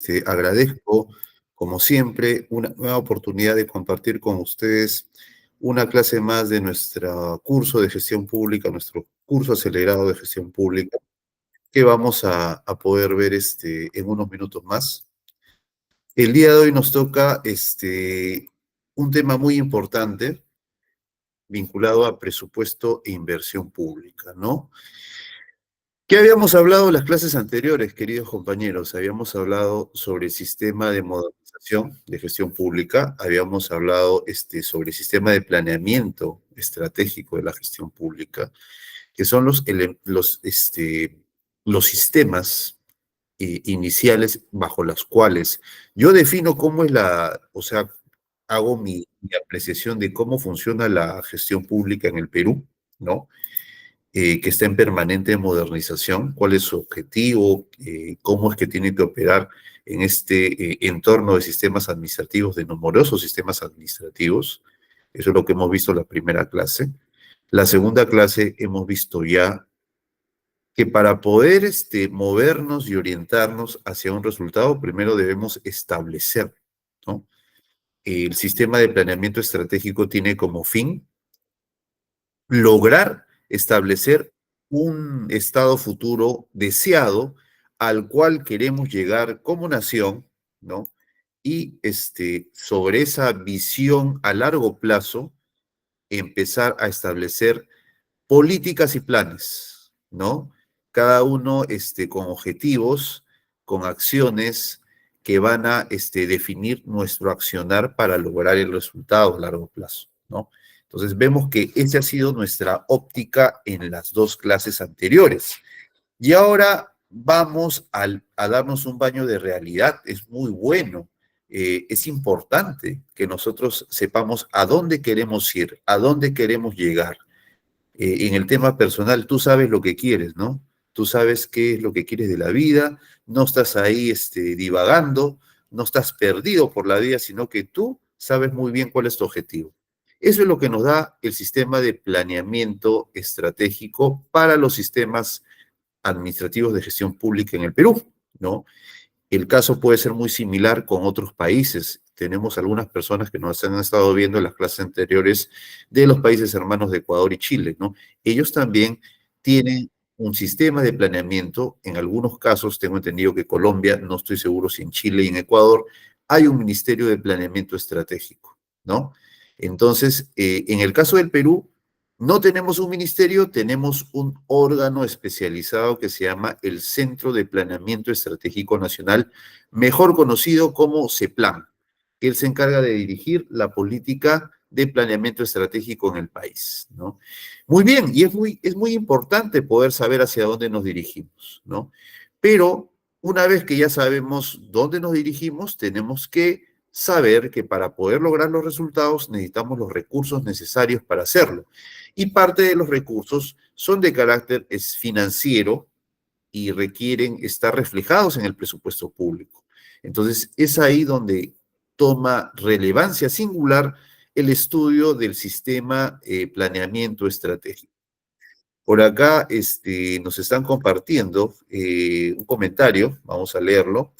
Te agradezco, como siempre, una nueva oportunidad de compartir con ustedes una clase más de nuestro curso de gestión pública, nuestro curso acelerado de gestión pública, que vamos a poder ver en unos minutos más. El día de hoy nos toca un tema muy importante vinculado a presupuesto e inversión pública, ¿no? ¿Qué habíamos hablado en las clases anteriores, queridos compañeros? Habíamos hablado sobre el sistema de modernización de gestión pública, habíamos hablado sobre el sistema de planeamiento estratégico de la gestión pública, que son los sistemas iniciales bajo los cuales yo defino cómo es o sea, hago mi apreciación de cómo funciona la gestión pública en el Perú, ¿no? Que está en permanente modernización, cuál es su objetivo, cómo es que tiene que operar en este entorno de sistemas administrativos, de numerosos sistemas administrativos. Eso es lo que hemos visto en la primera clase. La segunda clase hemos visto ya que para poder movernos y orientarnos hacia un resultado, primero debemos establecer, ¿no? El sistema de planeamiento estratégico tiene como fin lograr establecer un estado futuro deseado al cual queremos llegar como nación, ¿no? Y sobre esa visión a largo plazo, empezar a establecer políticas y planes, ¿no? Cada uno con objetivos, con acciones que van a definir nuestro accionar para lograr el resultado a largo plazo, ¿no? Entonces vemos que esa ha sido nuestra óptica en las dos clases anteriores. Y ahora vamos a darnos un baño de realidad. Es muy bueno. Es importante que nosotros sepamos a dónde queremos ir, a dónde queremos llegar. En el tema personal, tú sabes lo que quieres, ¿no? Tú sabes qué es lo que quieres de la vida, no estás ahí divagando, no estás perdido por la vida, sino que tú sabes muy bien cuál es tu objetivo. Eso es lo que nos da el sistema de planeamiento estratégico para los sistemas administrativos de gestión pública en el Perú, ¿no? El caso puede ser muy similar con otros países. Tenemos algunas personas que nos han estado viendo en las clases anteriores de los países hermanos de Ecuador y Chile, ¿no? Ellos también tienen un sistema de planeamiento. En algunos casos, tengo entendido que Colombia, no estoy seguro si en Chile y en Ecuador, hay un ministerio de planeamiento estratégico, ¿no? Entonces, en el caso del Perú, no tenemos un ministerio, tenemos un órgano especializado que se llama el Centro de Planeamiento Estratégico Nacional, mejor conocido como CEPLAN. Él se encarga de dirigir la política de planeamiento estratégico en el país, ¿no? Muy bien, y es muy importante poder saber hacia dónde nos dirigimos, ¿no? Pero una vez que ya sabemos dónde nos dirigimos, tenemos que saber que para poder lograr los resultados necesitamos los recursos necesarios para hacerlo. Y parte de los recursos son de carácter financiero y requieren estar reflejados en el presupuesto público. Entonces, es ahí donde toma relevancia singular el estudio del sistema planeamiento estratégico. Por acá nos están compartiendo un comentario, vamos a leerlo.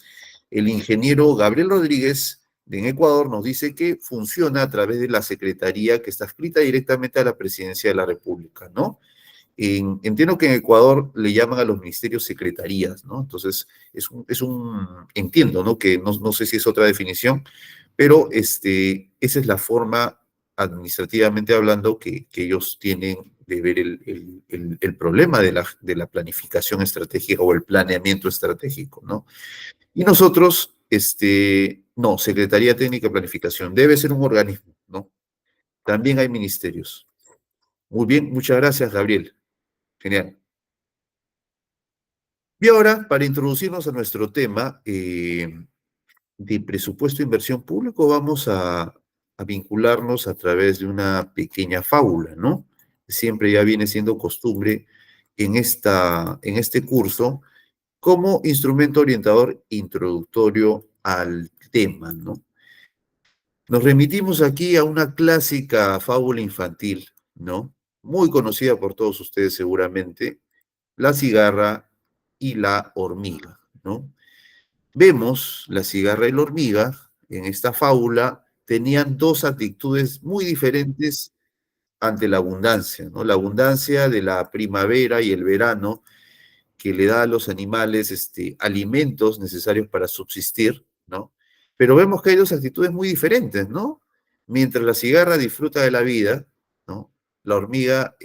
El ingeniero Gabriel Rodríguez en Ecuador nos dice que funciona a través de la secretaría que está escrita directamente a la presidencia de la República, ¿no? Entiendo que en Ecuador le llaman a los ministerios secretarías, ¿no? Entonces, entiendo, ¿no? Que no sé si es otra definición, pero esa es la forma, administrativamente hablando, que ellos tienen de ver el problema de la planificación estratégica o el planeamiento estratégico, ¿no? Y nosotros, no, Secretaría Técnica de Planificación, debe ser un organismo, ¿no? También hay ministerios. Muy bien, muchas gracias, Gabriel. Genial. Y ahora, para introducirnos a nuestro tema de presupuesto e inversión público, vamos a vincularnos a través de una pequeña fábula, ¿no? Siempre ya viene siendo costumbre en este curso como instrumento orientador introductorio al tema, ¿no? Nos remitimos aquí a una clásica fábula infantil, ¿no? Muy conocida por todos ustedes seguramente, la cigarra y la hormiga, ¿no? Vemos la cigarra y la hormiga en esta fábula tenían dos actitudes muy diferentes ante la abundancia, ¿no? La abundancia de la primavera y el verano que le da a los animales alimentos necesarios para subsistir, ¿no? Pero vemos que hay dos actitudes muy diferentes, ¿no? Mientras la cigarra disfruta de la vida, ¿no? La hormiga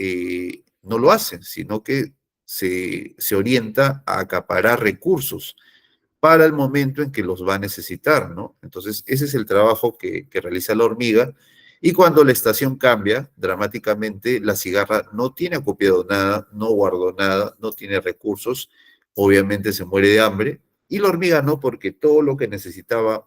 no lo hace, sino que se orienta a acaparar recursos para el momento en que los va a necesitar, ¿no? Entonces, ese es el trabajo que realiza la hormiga. Y cuando la estación cambia dramáticamente, la cigarra no tiene acopiado nada, no guardó nada, no tiene recursos, obviamente se muere de hambre, y la hormiga no, porque todo lo que necesitaba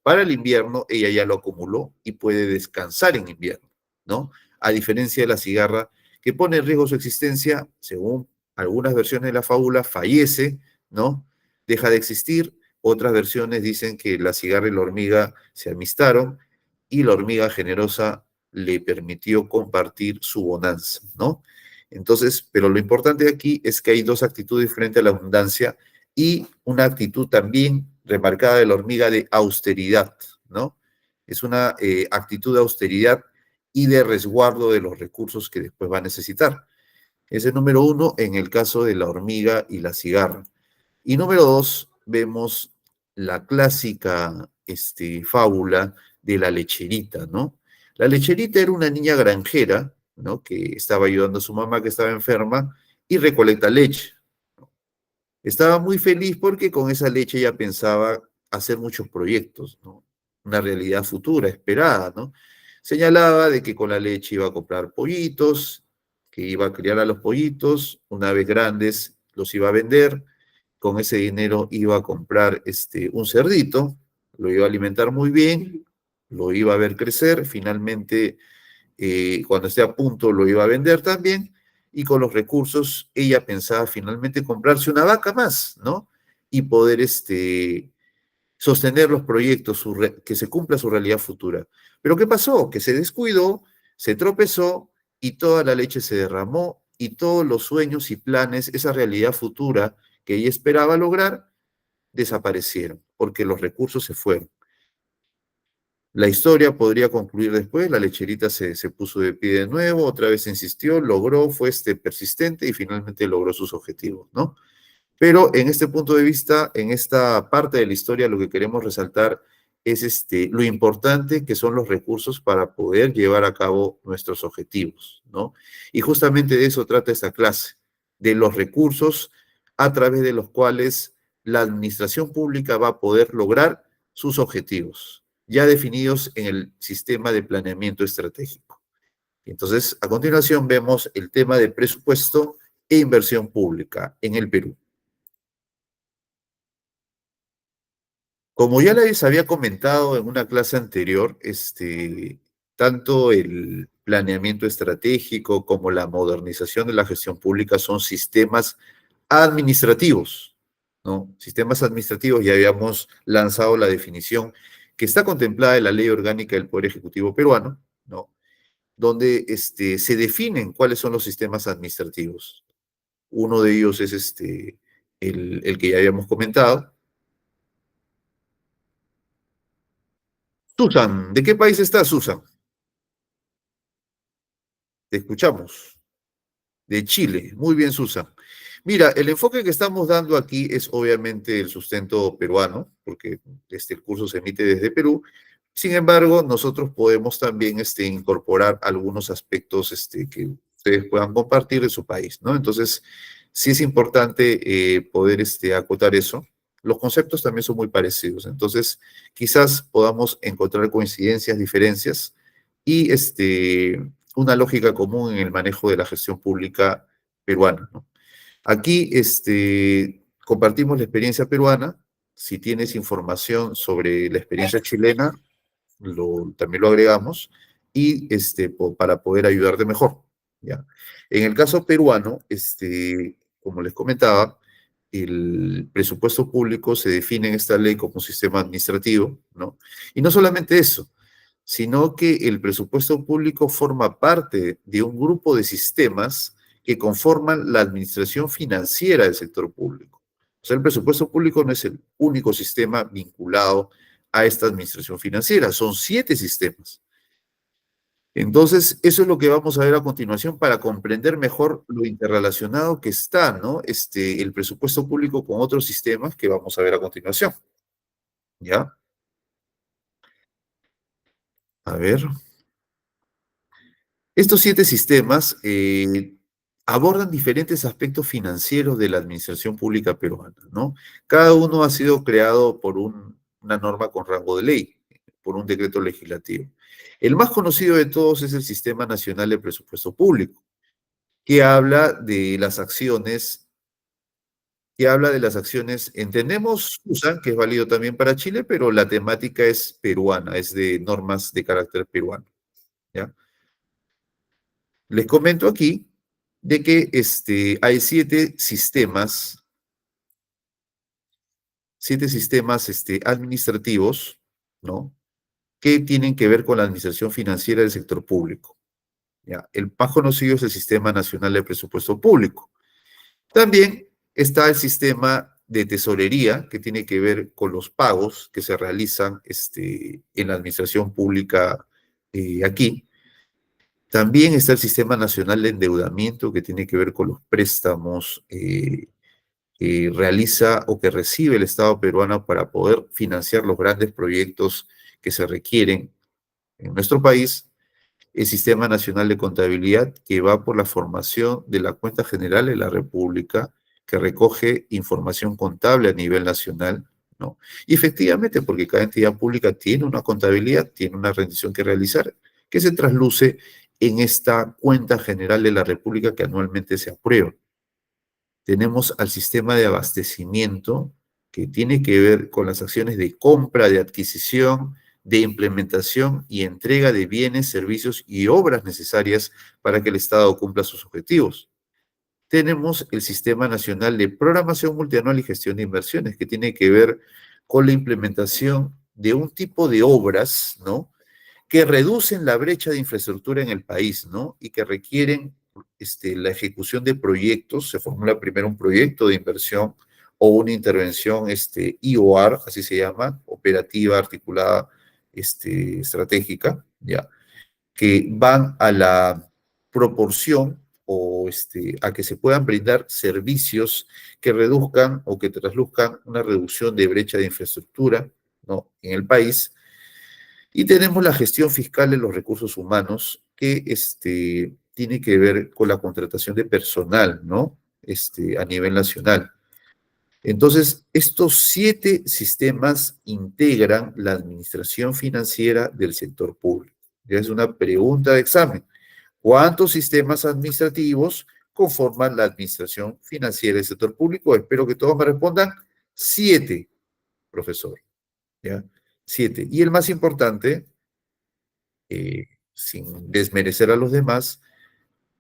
para el invierno, ella ya lo acumuló y puede descansar en invierno, ¿no? A diferencia de la cigarra, que pone en riesgo su existencia, según algunas versiones de la fábula, fallece, ¿no? Deja de existir. Otras versiones dicen que la cigarra y la hormiga se amistaron y la hormiga generosa le permitió compartir su bonanza, ¿no? Entonces, pero lo importante aquí es que hay dos actitudes frente a la abundancia y una actitud también remarcada de la hormiga de austeridad, ¿no? Es una actitud de austeridad y de resguardo de los recursos que después va a necesitar. Ese es número uno en el caso de la hormiga y la cigarra. Y número dos, vemos la clásica fábula de la lecherita, ¿no? La lecherita era una niña granjera, ¿no? Que estaba ayudando a su mamá que estaba enferma y recolecta leche. Estaba muy feliz porque con esa leche ella pensaba hacer muchos proyectos, ¿no? Una realidad futura, esperada, ¿no? Señalaba de que con la leche iba a comprar pollitos, que iba a criar a los pollitos, una vez grandes los iba a vender, con ese dinero iba a comprar un cerdito, lo iba a alimentar muy bien, lo iba a ver crecer, finalmente cuando esté a punto lo iba a vender también, y con los recursos ella pensaba finalmente comprarse una vaca más, ¿no? Y poder sostener los proyectos, que se cumpla su realidad futura. Pero ¿qué pasó? Que se descuidó, se tropezó y toda la leche se derramó y todos los sueños y planes, esa realidad futura que ella esperaba lograr, desaparecieron porque los recursos se fueron. La historia podría concluir después, la lecherita se puso de pie de nuevo, otra vez insistió, logró, fue persistente y finalmente logró sus objetivos, ¿no? Pero en este punto de vista, en esta parte de la historia, lo que queremos resaltar es lo importante que son los recursos para poder llevar a cabo nuestros objetivos, ¿no? Y justamente de eso trata esta clase, de los recursos a través de los cuales la administración pública va a poder lograr sus objetivos, ya definidos en el sistema de planeamiento estratégico. Entonces, a continuación vemos el tema de presupuesto e inversión pública en el Perú. Como ya les había comentado en una clase anterior, tanto el planeamiento estratégico como la modernización de la gestión pública son sistemas administrativos, ¿no? Sistemas administrativos, ya habíamos lanzado la definición que está contemplada en la Ley Orgánica del Poder Ejecutivo Peruano, ¿no? Donde se definen cuáles son los sistemas administrativos. Uno de ellos es el que ya habíamos comentado. Susan, ¿de qué país estás, Susan? Te escuchamos. De Chile. Muy bien, Susan. Mira, el enfoque que estamos dando aquí es obviamente el sustento peruano, porque el curso se emite desde Perú. Sin embargo, nosotros podemos también incorporar algunos aspectos que ustedes puedan compartir de su país, ¿no? Entonces, sí es importante poder acotar eso. Los conceptos también son muy parecidos, entonces quizás podamos encontrar coincidencias, diferencias y una lógica común en el manejo de la gestión pública peruana, ¿no? Aquí compartimos la experiencia peruana. Si tienes información sobre la experiencia chilena, también lo agregamos y para poder ayudarte mejor, ¿ya? En el caso peruano, como les comentaba, el presupuesto público se define en esta ley como un sistema administrativo, ¿no? Y no solamente eso, sino que el presupuesto público forma parte de un grupo de sistemas que conforman la administración financiera del sector público. O sea, el presupuesto público no es el único sistema vinculado a esta administración financiera, son 7 sistemas. Entonces, eso es lo que vamos a ver a continuación para comprender mejor lo interrelacionado que está, ¿no? El presupuesto público con otros sistemas que vamos a ver a continuación, ¿ya? A ver. Estos 7 sistemas abordan diferentes aspectos financieros de la administración pública peruana, ¿no? Cada uno ha sido creado por una norma con rango de ley, por un decreto legislativo. El más conocido de todos es el Sistema Nacional de Presupuesto Público, que habla de las acciones, entendemos SUSAN, que es válido también para Chile, pero la temática es peruana, es de normas de carácter peruano, ¿ya? Les comento aquí de que hay 7 sistemas administrativos, ¿no? Que tienen que ver con la administración financiera del sector público. ¿Ya? El más conocido es el Sistema Nacional de Presupuesto Público. También está el sistema de tesorería, que tiene que ver con los pagos que se realizan en la administración pública aquí. También está el Sistema Nacional de Endeudamiento, que tiene que ver con los préstamos que realiza o que recibe el Estado peruano para poder financiar los grandes proyectos que se requieren en nuestro país. El Sistema Nacional de Contabilidad, que va por la formación de la Cuenta General de la República, que recoge información contable a nivel nacional, ¿no? Y efectivamente, porque cada entidad pública tiene una contabilidad, tiene una rendición que realizar, que se trasluce en esta Cuenta General de la República que anualmente se aprueba. Tenemos al sistema de abastecimiento, que tiene que ver con las acciones de compra, de adquisición, de implementación y entrega de bienes, servicios y obras necesarias para que el Estado cumpla sus objetivos. Tenemos el Sistema Nacional de Programación Multianual y Gestión de Inversiones, que tiene que ver con la implementación de un tipo de obras, ¿no? Que reducen la brecha de infraestructura en el país, ¿no? Y que requieren la ejecución de proyectos. Se formula primero un proyecto de inversión o una intervención IOR, así se llama, operativa, articulada, estratégica, ¿ya? Que van a la proporción o a que se puedan brindar servicios que reduzcan o que trasluzcan una reducción de brecha de infraestructura, ¿no? En el país. Y tenemos la gestión fiscal de los recursos humanos, que tiene que ver con la contratación de personal, ¿no? A nivel nacional. Entonces, estos 7 sistemas integran la administración financiera del sector público. Ya es una pregunta de examen. ¿Cuántos sistemas administrativos conforman la administración financiera del sector público? Espero que todos me respondan. 7, profesor. ¿Ya? 7. Y el más importante, sin desmerecer a los demás,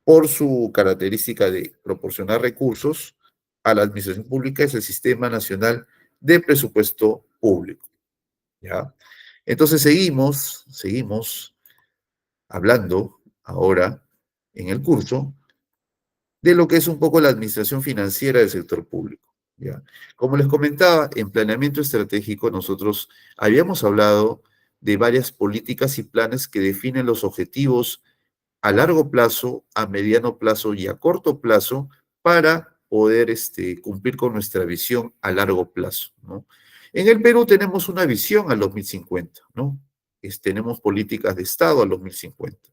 por su característica de proporcionar recursos a la administración pública, es el Sistema Nacional de Presupuesto Público, ¿ya? Entonces seguimos hablando ahora en el curso de lo que es un poco la administración financiera del sector público, ¿ya? Como les comentaba, en planeamiento estratégico nosotros habíamos hablado de varias políticas y planes que definen los objetivos a largo plazo, a mediano plazo y a corto plazo para poder cumplir con nuestra visión a largo plazo, ¿no? En el Perú tenemos una visión al 2050, ¿no? Tenemos políticas de Estado al 2050.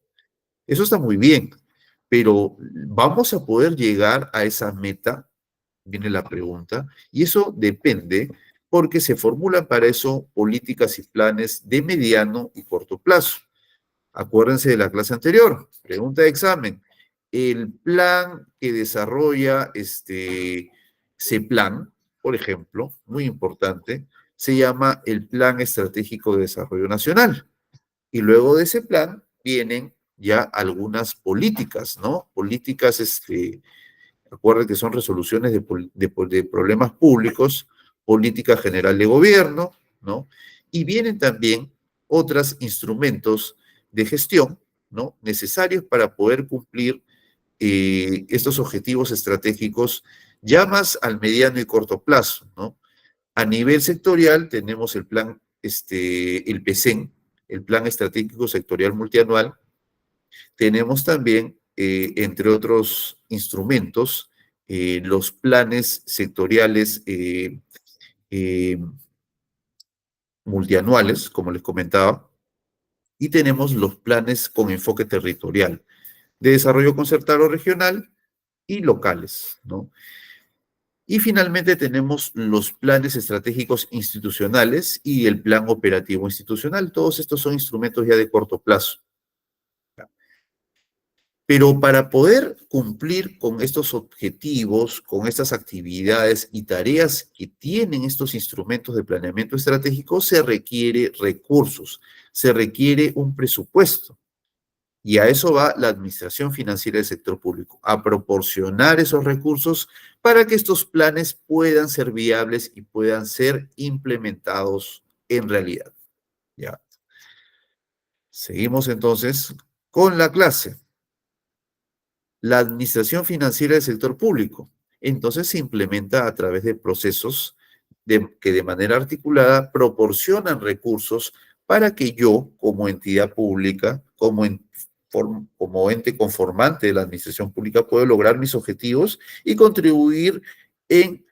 Eso está muy bien, pero ¿vamos a poder llegar a esa meta? Viene la pregunta. Y eso depende porque se formulan para eso políticas y planes de mediano y corto plazo. Acuérdense de la clase anterior, pregunta de examen. El plan que desarrolla CEPLAN, por ejemplo, muy importante, se llama el Plan Estratégico de Desarrollo Nacional. Y luego de ese plan vienen ya algunas políticas, ¿no? Políticas, acuérdense que son resoluciones de problemas públicos, política general de gobierno, ¿no? Y vienen también otros instrumentos de gestión, ¿no? Necesarios para poder cumplir estos objetivos estratégicos Ya más al mediano y corto plazo, ¿no? A nivel sectorial tenemos el plan, el PESEN, el Plan Estratégico Sectorial Multianual. Tenemos también, entre otros instrumentos, los planes sectoriales eh, multianuales, como les comentaba, y tenemos los planes con enfoque territorial, de desarrollo concertado regional y locales, ¿no? Y finalmente tenemos los planes estratégicos institucionales y el plan operativo institucional. Todos estos son instrumentos ya de corto plazo. Pero para poder cumplir con estos objetivos, con estas actividades y tareas que tienen estos instrumentos de planeamiento estratégico, se requiere recursos, se requiere un presupuesto. Y a eso va la administración financiera del sector público, a proporcionar esos recursos para que estos planes puedan ser viables y puedan ser implementados en realidad. Ya. Seguimos entonces con la clase. La administración financiera del sector público. Entonces se implementa a través de procesos que de manera articulada proporcionan recursos para que yo, como entidad pública, como ente conformante de la administración pública, pueda lograr mis objetivos y contribuir en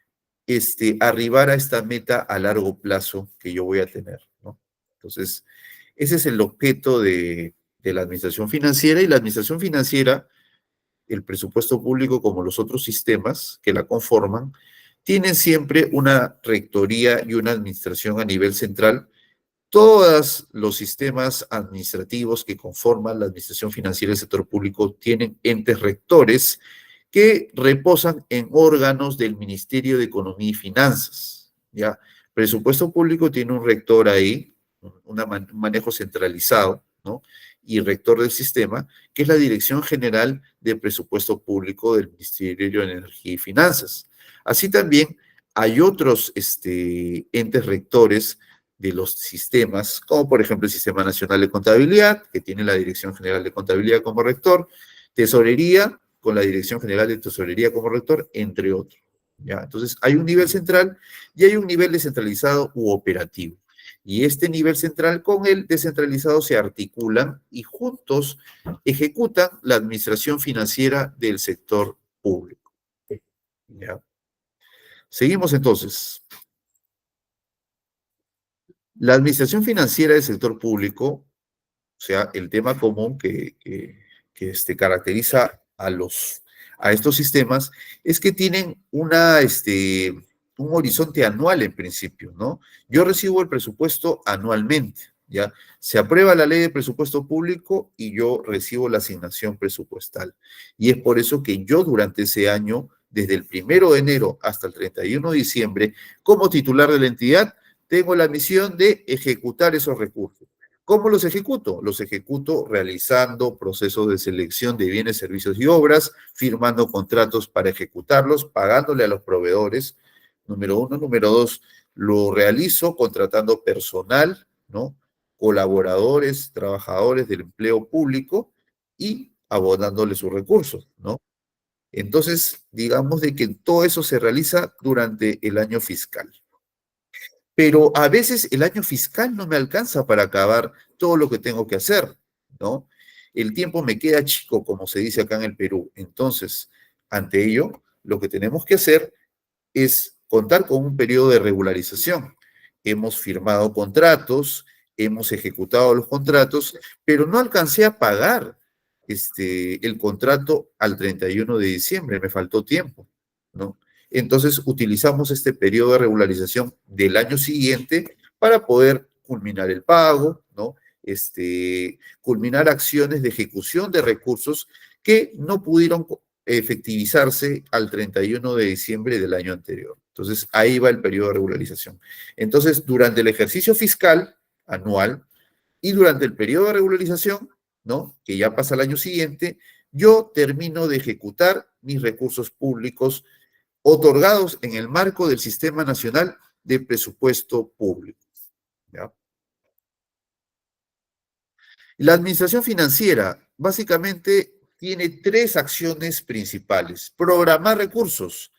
arribar a esta meta a largo plazo que yo voy a tener, ¿no? Entonces, ese es el objeto de la administración financiera, y la administración financiera, el presupuesto público, como los otros sistemas que la conforman, tienen siempre una rectoría y una administración a nivel central. Todos los sistemas administrativos que conforman la administración financiera del sector público tienen entes rectores que reposan en órganos del Ministerio de Economía y Finanzas. ¿Ya? Presupuesto público tiene un rector ahí, un manejo centralizado, ¿no? Y rector del sistema, que es la Dirección General de Presupuesto Público del Ministerio de Energía y Finanzas. Así también hay otros entes rectores de los sistemas, como por ejemplo el Sistema Nacional de Contabilidad, que tiene la Dirección General de Contabilidad como rector, Tesorería, con la Dirección General de Tesorería como rector, entre otros. ¿Ya? Entonces, hay un nivel central y hay un nivel descentralizado u operativo. Y este nivel central con el descentralizado se articulan y juntos ejecutan la administración financiera del sector público. ¿Ya? Seguimos entonces. La administración financiera del sector público, o sea, el tema común que caracteriza a estos sistemas, es que tienen un horizonte anual en principio, ¿no? Yo recibo el presupuesto anualmente, ¿ya? Se aprueba la ley de presupuesto público y yo recibo la asignación presupuestal. Y es por eso que yo durante ese año, desde el 1 de enero hasta el 31 de diciembre, como titular de la entidad, tengo la misión de ejecutar esos recursos. ¿Cómo los ejecuto? Los ejecuto realizando procesos de selección de bienes, servicios y obras, firmando contratos para ejecutarlos, pagándole a los proveedores, número uno. Número dos, lo realizo contratando personal, ¿no? Colaboradores, trabajadores del empleo público y abonándole sus recursos, ¿no? Entonces, digamos de que todo eso se realiza durante el año fiscal. Pero a veces el año fiscal no me alcanza para acabar todo lo que tengo que hacer, ¿no? El tiempo me queda chico, como se dice acá en el Perú. Entonces, ante ello, lo que tenemos que hacer es contar con un periodo de regularización. Hemos firmado contratos, hemos ejecutado los contratos, pero no alcancé a pagar el contrato al 31 de diciembre, me faltó tiempo, ¿no? Entonces utilizamos este periodo de regularización del año siguiente para poder culminar el pago, ¿no? Culminar acciones de ejecución de recursos que no pudieron efectivizarse al 31 de diciembre del año anterior. Entonces, ahí va el periodo de regularización. Entonces, durante el ejercicio fiscal anual y durante el periodo de regularización, ¿no? Que ya pasa el año siguiente, yo termino de ejecutar mis recursos públicos otorgados en el marco del Sistema Nacional de Presupuesto Público. ¿Ya? La administración financiera básicamente tiene tres acciones principales. Programar recursos,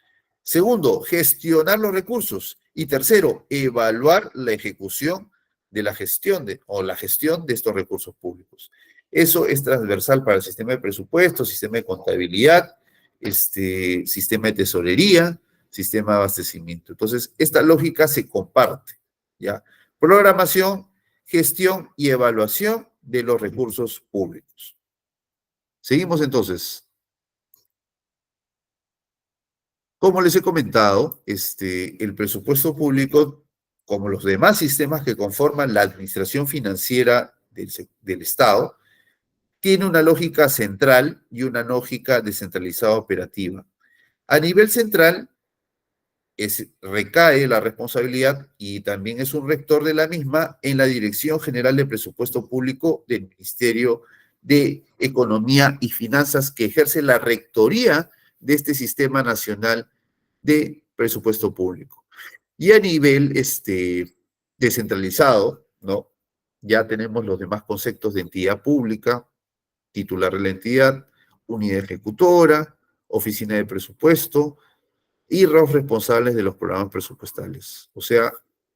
Segundo, gestionar los recursos. Y tercero, evaluar la ejecución de la gestión o la gestión de estos recursos públicos. Eso es transversal para el sistema de presupuesto, sistema de contabilidad, sistema de tesorería, sistema de abastecimiento. Entonces, esta lógica se comparte, ¿ya? Programación, gestión y evaluación de los recursos públicos. Seguimos entonces. Como les he comentado, el presupuesto público, como los demás sistemas que conforman la administración financiera del Estado, tiene una lógica central y una lógica descentralizada operativa. A nivel central, recae la responsabilidad y también es un rector de la misma en la Dirección General de Presupuesto Público del Ministerio de Economía y Finanzas, que ejerce la rectoría de este Sistema Nacional de Presupuesto Público. Y a nivel descentralizado, ¿no? Ya tenemos los demás conceptos de entidad pública, titular de la entidad, unidad ejecutora, oficina de presupuesto, y los responsables de los programas presupuestales. O sea,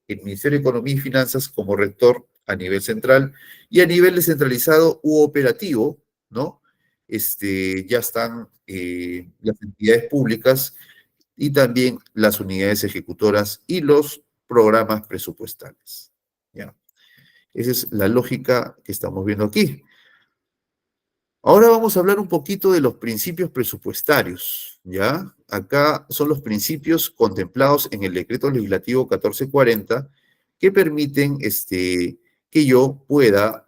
el Ministerio de Economía y Finanzas como rector a nivel central y a nivel descentralizado u operativo, ¿no? Ya están las entidades públicas y también las unidades ejecutoras y los programas presupuestales. ¿Ya? Esa es la lógica que estamos viendo aquí. Ahora vamos a hablar un poquito de los principios presupuestarios, ¿ya? Acá son los principios contemplados en el Decreto Legislativo 1440 que permiten que yo pueda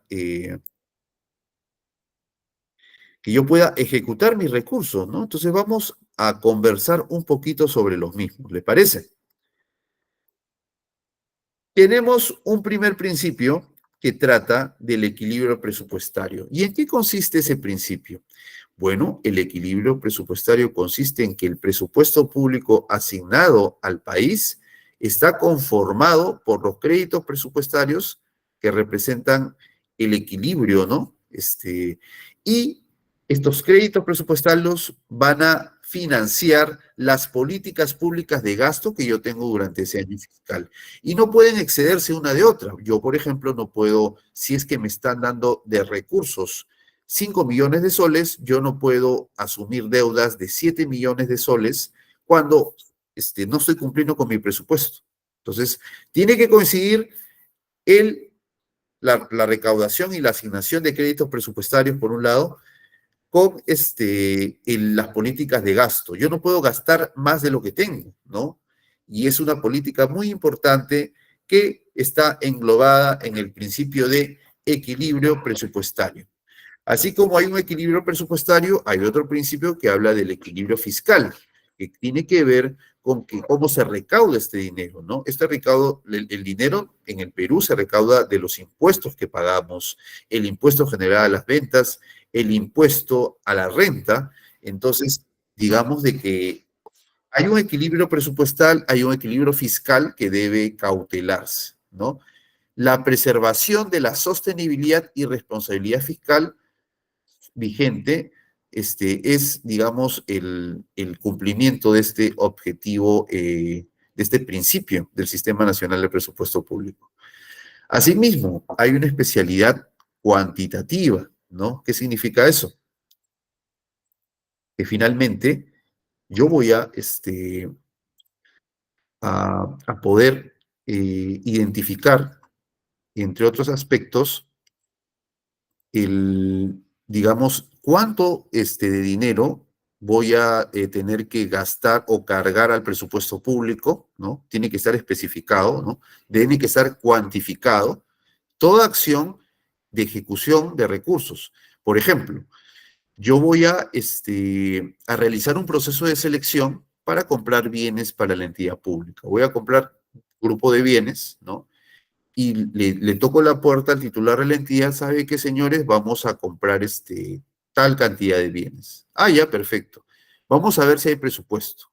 ejecutar mis recursos, ¿no? Entonces vamos a conversar un poquito sobre los mismos, ¿les parece? Tenemos un primer principio que trata del equilibrio presupuestario. ¿Y en qué consiste ese principio? Bueno, el equilibrio presupuestario consiste en que el presupuesto público asignado al país está conformado por los créditos presupuestarios que representan el equilibrio, ¿no? Y estos créditos presupuestarios van a financiar las políticas públicas de gasto que yo tengo durante ese año fiscal. Y no pueden excederse una de otra. Yo, por ejemplo, no puedo, si es que me están dando de recursos 5 millones de soles, yo no puedo asumir deudas de 7 millones de soles cuando no estoy cumpliendo con mi presupuesto. Entonces, tiene que coincidir la recaudación y la asignación de créditos presupuestarios, por un lado, con las políticas de gasto. Yo no puedo gastar más de lo que tengo, ¿no? Y es una política muy importante que está englobada en el principio de equilibrio presupuestario. Así como hay un equilibrio presupuestario, hay otro principio que habla del equilibrio fiscal, que tiene que ver con cómo se recauda este dinero, ¿no? Este recaudo, el dinero en el Perú se recauda de los impuestos que pagamos, el impuesto general a las ventas, el impuesto a la renta. Entonces, digamos de que hay un equilibrio presupuestal, hay un equilibrio fiscal que debe cautelarse, ¿no? La preservación de la sostenibilidad y responsabilidad fiscal vigente es, digamos, el cumplimiento de este objetivo, de este principio del Sistema Nacional de Presupuesto Público. Asimismo, hay una especialidad cuantitativa, ¿no? ¿Qué significa eso? Que finalmente yo voy a poder identificar, entre otros aspectos, digamos, cuánto de dinero voy a tener que gastar o cargar al presupuesto público, ¿no? Tiene que estar especificado, ¿no? Tiene que estar cuantificado toda acción de ejecución de recursos. Por ejemplo, yo voy a realizar un proceso de selección para comprar bienes para la entidad pública. Voy a comprar un grupo de bienes, ¿no? Y le toco la puerta al titular de la entidad, ¿sabe qué, señores? Vamos a comprar tal cantidad de bienes. Ah, ya, perfecto. Vamos a ver si hay presupuesto.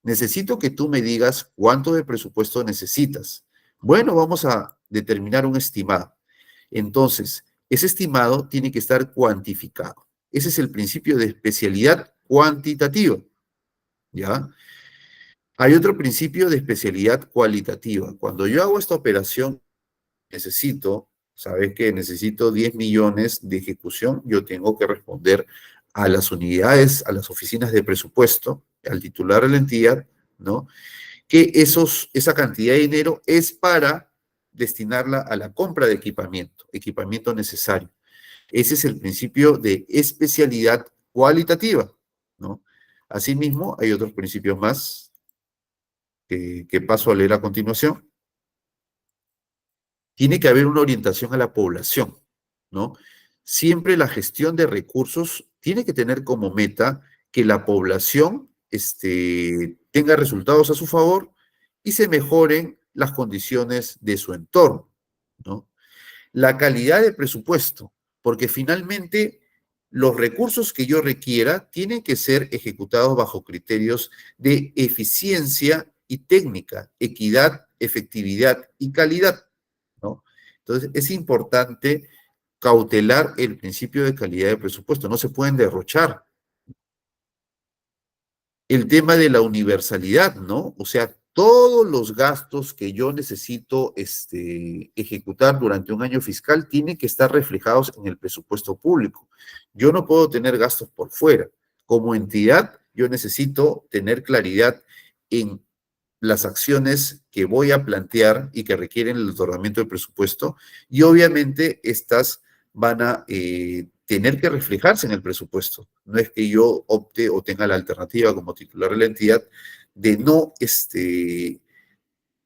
Necesito que tú me digas cuánto de presupuesto necesitas. Bueno, vamos a determinar un estimado. Entonces, ese estimado tiene que estar cuantificado. Ese es el principio de especialidad cuantitativa, ¿ya? Hay otro principio de especialidad cualitativa. Cuando yo hago esta operación, sabes que necesito 10 millones de ejecución, yo tengo que responder a las unidades, a las oficinas de presupuesto, al titular de la entidad, ¿no? Que esa cantidad de dinero es para destinarla a la compra de equipamiento necesario. Ese es el principio de especialidad cualitativa, ¿no? Asimismo, hay otros principios más que paso a leer a continuación. Tiene que haber una orientación a la población, ¿no? Siempre la gestión de recursos tiene que tener como meta que la población tenga resultados a su favor y se mejoren las condiciones de su entorno, ¿no? La calidad del presupuesto, porque finalmente los recursos que yo requiera tienen que ser ejecutados bajo criterios de eficiencia y técnica, equidad, efectividad y calidad, ¿no? Entonces, es importante cautelar el principio de calidad de presupuesto, no se pueden derrochar. El tema de la universalidad, ¿no? O sea, todos los gastos que yo necesito ejecutar durante un año fiscal tienen que estar reflejados en el presupuesto público. Yo no puedo tener gastos por fuera. Como entidad, yo necesito tener claridad en las acciones que voy a plantear y que requieren el otorgamiento del presupuesto, y obviamente estas van a tener que reflejarse en el presupuesto. No es que yo opte o tenga la alternativa como titular de la entidad de no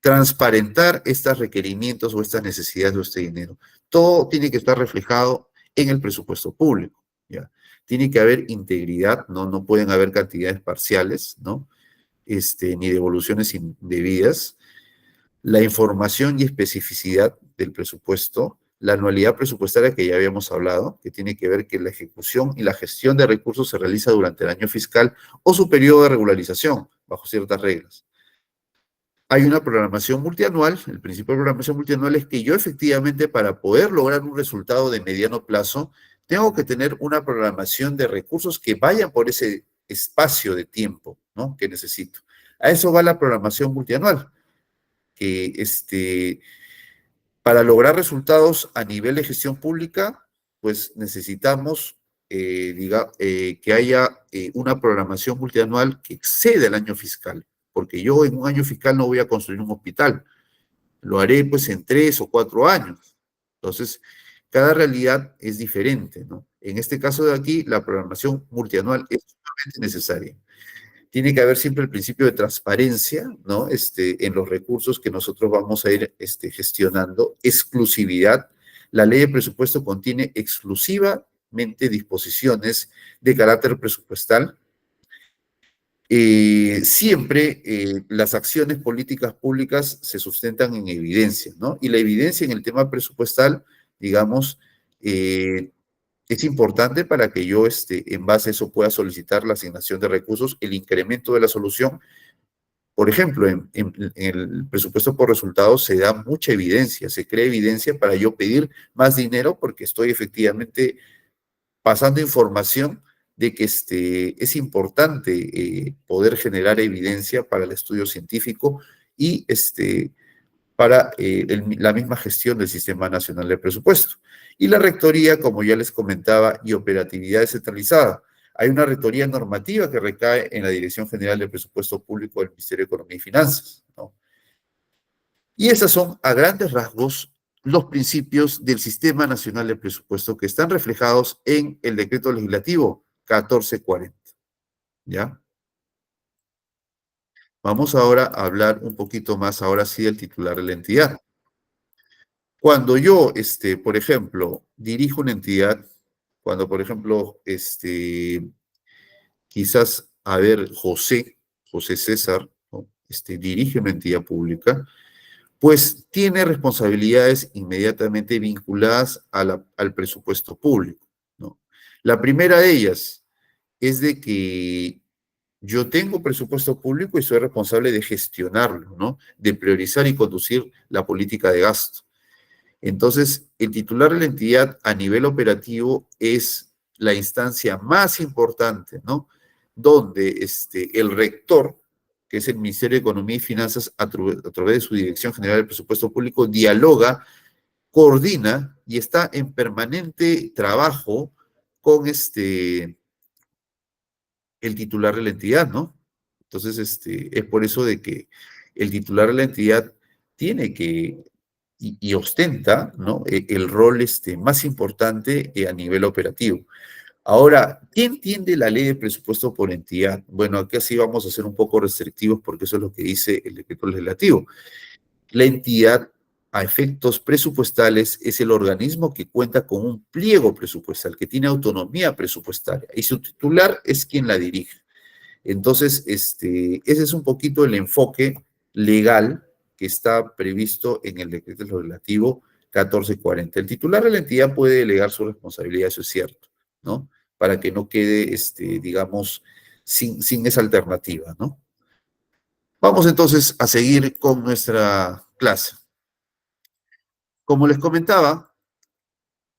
transparentar estos requerimientos o estas necesidades de este dinero. Todo tiene que estar reflejado en el presupuesto público, ¿ya? Tiene que haber integridad, ¿no? No pueden haber cantidades parciales, ¿no? Ni devoluciones indebidas, la información y especificidad del presupuesto, la anualidad presupuestaria que ya habíamos hablado, que tiene que ver que la ejecución y la gestión de recursos se realiza durante el año fiscal o su periodo de regularización, bajo ciertas reglas. Hay una programación multianual. El principio de programación multianual es que yo efectivamente, para poder lograr un resultado de mediano plazo, tengo que tener una programación de recursos que vayan por ese espacio de tiempo, ¿no?, que necesito. A eso va la programación multianual, que para lograr resultados a nivel de gestión pública, pues necesitamos que haya una programación multianual que exceda el año fiscal, porque yo en un año fiscal no voy a construir un hospital, lo haré pues en 3 o 4 años. Entonces, cada realidad es diferente, ¿no? En este caso de aquí, la programación multianual es sumamente necesaria. Tiene que haber siempre el principio de transparencia, ¿no? En los recursos que nosotros vamos a ir gestionando, exclusividad. La ley de presupuesto contiene exclusivamente disposiciones de carácter presupuestal. Siempre las acciones políticas públicas se sustentan en evidencia, ¿no? Y la evidencia en el tema presupuestal, digamos, es importante para que yo, en base a eso, pueda solicitar la asignación de recursos, el incremento de la solución. Por ejemplo, en el presupuesto por resultados se da mucha evidencia, se crea evidencia para yo pedir más dinero porque estoy efectivamente pasando información de que es importante poder generar evidencia para el estudio científico y para la misma gestión del Sistema Nacional de Presupuesto. Y la rectoría, como ya les comentaba, y operatividad descentralizada. Hay una rectoría normativa que recae en la Dirección General de Presupuesto Público del Ministerio de Economía y Finanzas, ¿no? Y esas son, a grandes rasgos, los principios del Sistema Nacional de Presupuesto que están reflejados en el Decreto Legislativo 1440, ¿ya? Vamos ahora a hablar un poquito más, ahora sí, del titular de la entidad. Cuando yo, por ejemplo, dirijo una entidad, cuando, por ejemplo, quizás, a ver, José César, ¿no?, dirige una entidad pública, pues tiene responsabilidades inmediatamente vinculadas al presupuesto público, ¿no? La primera de ellas es de que yo tengo presupuesto público y soy responsable de gestionarlo, ¿no? De priorizar y conducir la política de gasto. Entonces, el titular de la entidad a nivel operativo es la instancia más importante, ¿no? Donde el rector que es el Ministerio de Economía y Finanzas, a través de su Dirección General del Presupuesto Público, dialoga, coordina y está en permanente trabajo con el titular de la entidad, ¿no? Entonces, es por eso de que el titular de la entidad tiene que y ostenta, ¿no? El rol más importante a nivel operativo. Ahora, ¿quién entiende la ley de presupuesto por entidad? Bueno, aquí así vamos a ser un poco restrictivos porque eso es lo que dice el decreto legislativo. La entidad, a efectos presupuestales, es el organismo que cuenta con un pliego presupuestal, que tiene autonomía presupuestaria, y su titular es quien la dirige. Entonces, ese es un poquito el enfoque legal que está previsto en el decreto legislativo 1440. El titular de la entidad puede delegar su responsabilidad, eso es cierto, ¿no? Para que no quede, digamos, sin esa alternativa, ¿no? Vamos entonces a seguir con nuestra clase. Como les comentaba,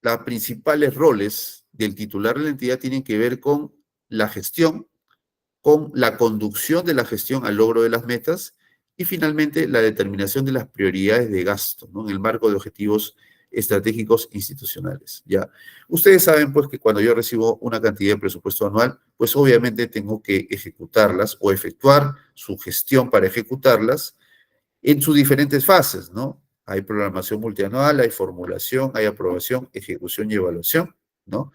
los principales roles del titular de la entidad tienen que ver con la gestión, con la conducción de la gestión al logro de las metas y finalmente la determinación de las prioridades de gasto, ¿no? En el marco de objetivos estratégicos institucionales, ¿ya? Ustedes saben, pues, que cuando yo recibo una cantidad de presupuesto anual, pues obviamente tengo que ejecutarlas o efectuar su gestión para ejecutarlas en sus diferentes fases, ¿no? Hay programación multianual, hay formulación, hay aprobación, ejecución y evaluación, ¿no?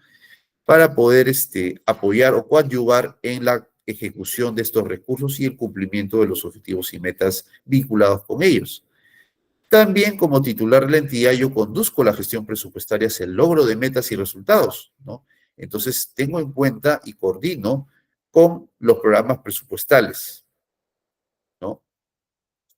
Para poder apoyar o coadyuvar en la ejecución de estos recursos y el cumplimiento de los objetivos y metas vinculados con ellos. También como titular de la entidad yo conduzco la gestión presupuestaria hacia el logro de metas y resultados, ¿no? Entonces tengo en cuenta y coordino con los programas presupuestales, ¿no?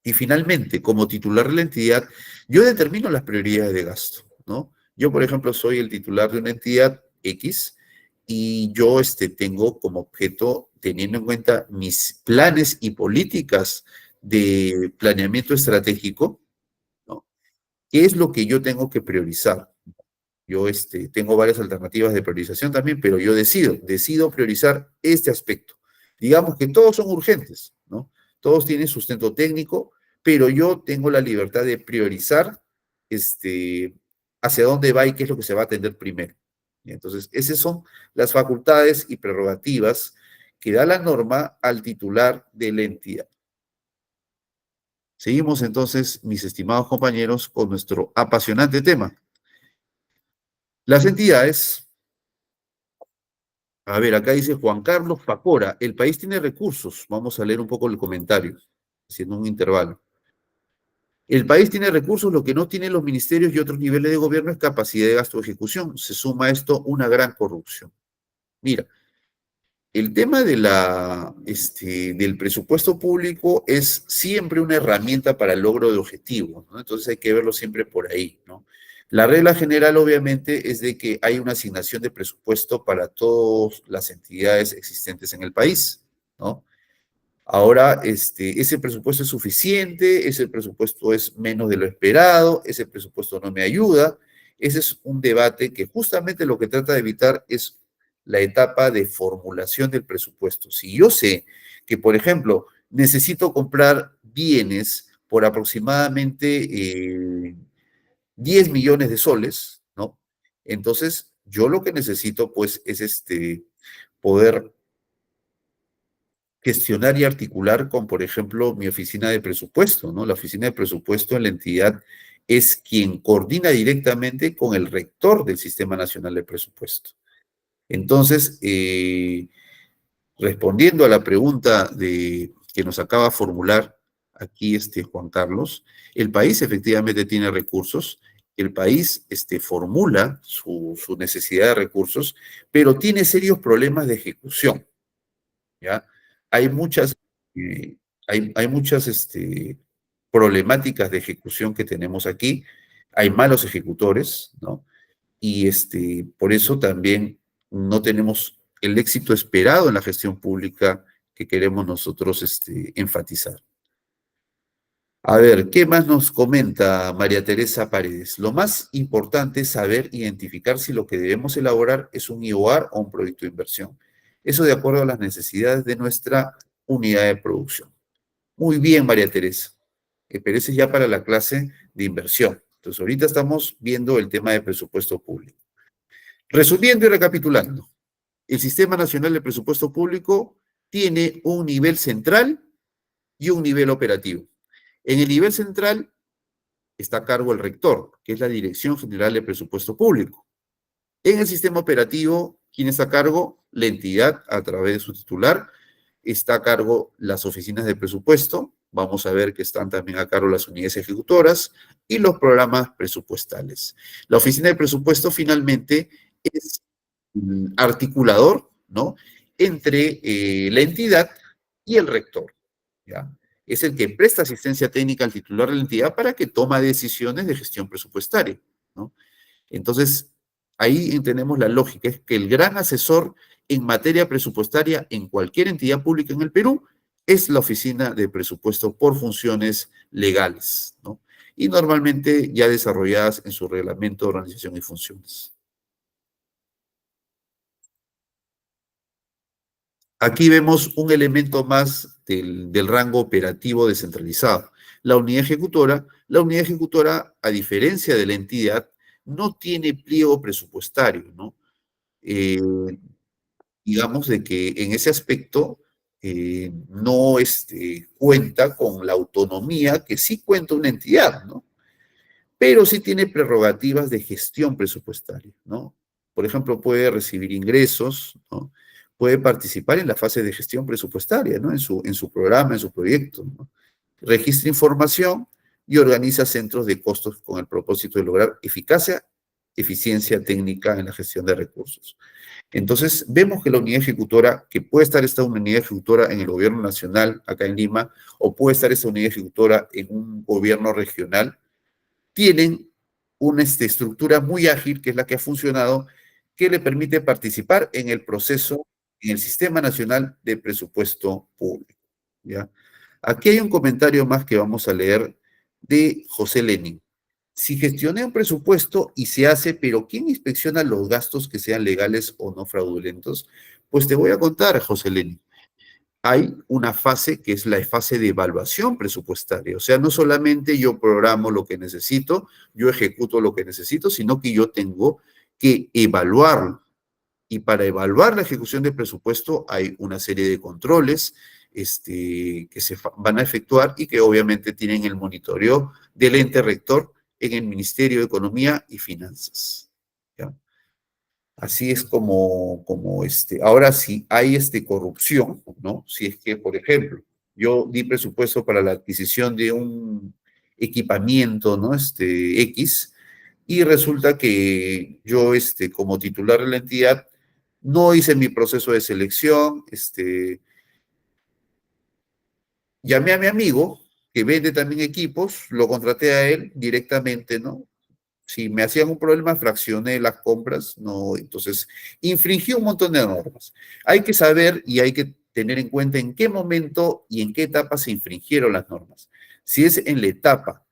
Y finalmente, como titular de la entidad, yo determino las prioridades de gasto, ¿no? Yo, por ejemplo, soy el titular de una entidad X y yo tengo como objeto, teniendo en cuenta mis planes y políticas de planeamiento estratégico, ¿no? ¿Qué es lo que yo tengo que priorizar? Yo tengo varias alternativas de priorización también, pero yo decido priorizar este aspecto. Digamos que todos son urgentes, ¿no? Todos tienen sustento técnico, pero yo tengo la libertad de priorizar hacia dónde va y qué es lo que se va a atender primero. Y entonces, esas son las facultades y prerrogativas que da la norma al titular de la entidad. Seguimos entonces, mis estimados compañeros, con nuestro apasionante tema. Las entidades. A ver, acá dice Juan Carlos Pacora, el país tiene recursos. Vamos a leer un poco el comentario, haciendo un intervalo. El país tiene recursos, lo que no tienen los ministerios y otros niveles de gobierno es capacidad de gasto de ejecución. Se suma a esto una gran corrupción. Mira, el tema del presupuesto público es siempre una herramienta para el logro de objetivos, ¿no? Entonces hay que verlo siempre por ahí, ¿no? La regla general, obviamente, es de que hay una asignación de presupuesto para todas las entidades existentes en el país, ¿no? Ahora, ese presupuesto es suficiente, ese presupuesto es menos de lo esperado, ese presupuesto no me ayuda. Ese es un debate que justamente lo que trata de evitar es la etapa de formulación del presupuesto. Si yo sé que, por ejemplo, necesito comprar bienes por aproximadamente 10 millones de soles, ¿no? Entonces, yo lo que necesito, pues, es poder gestionar y articular con, por ejemplo, mi oficina de presupuesto, ¿no? La oficina de presupuesto en la entidad es quien coordina directamente con el rector del Sistema Nacional de Presupuesto. Entonces, respondiendo a la pregunta que nos acaba de formular aquí Juan Carlos, el país efectivamente tiene recursos, el país formula su necesidad de recursos, pero tiene serios problemas de ejecución. ¿Ya? Hay muchas, eh, hay muchas problemáticas de ejecución que tenemos aquí, hay malos ejecutores, ¿no? Y por eso también no tenemos el éxito esperado en la gestión pública que queremos nosotros enfatizar. A ver, ¿qué más nos comenta María Teresa Paredes? Lo más importante es saber identificar si lo que debemos elaborar es un IOAR o un proyecto de inversión. Eso de acuerdo a las necesidades de nuestra unidad de producción. Muy bien, María Teresa. Pero ese es ya para la clase de inversión. Entonces, ahorita estamos viendo el tema de presupuesto público. Resumiendo y recapitulando, el Sistema Nacional de Presupuesto Público tiene un nivel central y un nivel operativo. En el nivel central está a cargo el rector, que es la Dirección General de Presupuesto Público. En el sistema operativo, ¿quién está a cargo? La entidad, a través de su titular, está a cargo las oficinas de presupuesto. Vamos a ver que están también a cargo las unidades ejecutoras y los programas presupuestales. La oficina de presupuesto finalmente es articulador, ¿no? Entre la entidad y el rector, ¿ya? Es el que presta asistencia técnica al titular de la entidad para que toma decisiones de gestión presupuestaria, ¿no? Entonces, ahí entendemos la lógica, es que el gran asesor en materia presupuestaria en cualquier entidad pública en el Perú es la oficina de presupuesto por funciones legales, ¿no? Y normalmente ya desarrolladas en su reglamento de organización y funciones. Aquí vemos un elemento más del rango operativo descentralizado. La unidad ejecutora, a diferencia de la entidad, no tiene pliego presupuestario, ¿no? Eh, digamos de que en ese aspecto no cuenta con la autonomía que sí cuenta una entidad, ¿no? Pero sí tiene prerrogativas de gestión presupuestaria, ¿no? Por ejemplo, puede recibir ingresos, ¿no? Puede participar en la fase de gestión presupuestaria, ¿no? En su programa, en su proyecto, ¿no? Registra información y organiza centros de costos con el propósito de lograr eficiencia técnica en la gestión de recursos. Entonces, vemos que la unidad ejecutora, que puede estar esta unidad ejecutora en el gobierno nacional, acá en Lima, o puede estar esta unidad ejecutora en un gobierno regional, tienen una estructura muy ágil, que es la que ha funcionado, que le permite participar en el proceso, en el Sistema Nacional de Presupuesto Público, ¿ya? Aquí hay un comentario más que vamos a leer de José Lenin. Si gestioné un presupuesto y se hace, pero ¿quién inspecciona los gastos que sean legales o no fraudulentos? Pues te voy a contar, José Lenin. Hay una fase que es la fase de evaluación presupuestaria. O sea, no solamente yo programo lo que necesito, yo ejecuto lo que necesito, sino que yo tengo que evaluarlo. Y para evaluar la ejecución del presupuesto hay una serie de controles que se van a efectuar y que obviamente tienen el monitoreo del ente rector en el Ministerio de Economía y Finanzas, ¿ya? Así es ahora si hay corrupción, ¿no? Si es que, por ejemplo, yo di presupuesto para la adquisición de un equipamiento, ¿no? X, y resulta que yo, como titular de la entidad, no hice mi proceso de selección, llamé a mi amigo, que vende también equipos, lo contraté a él directamente, ¿no? Si me hacían un problema, fraccioné las compras, no, entonces infringió un montón de normas. Hay que saber y hay que tener en cuenta en qué momento y en qué etapa se infringieron las normas. Si es en la etapa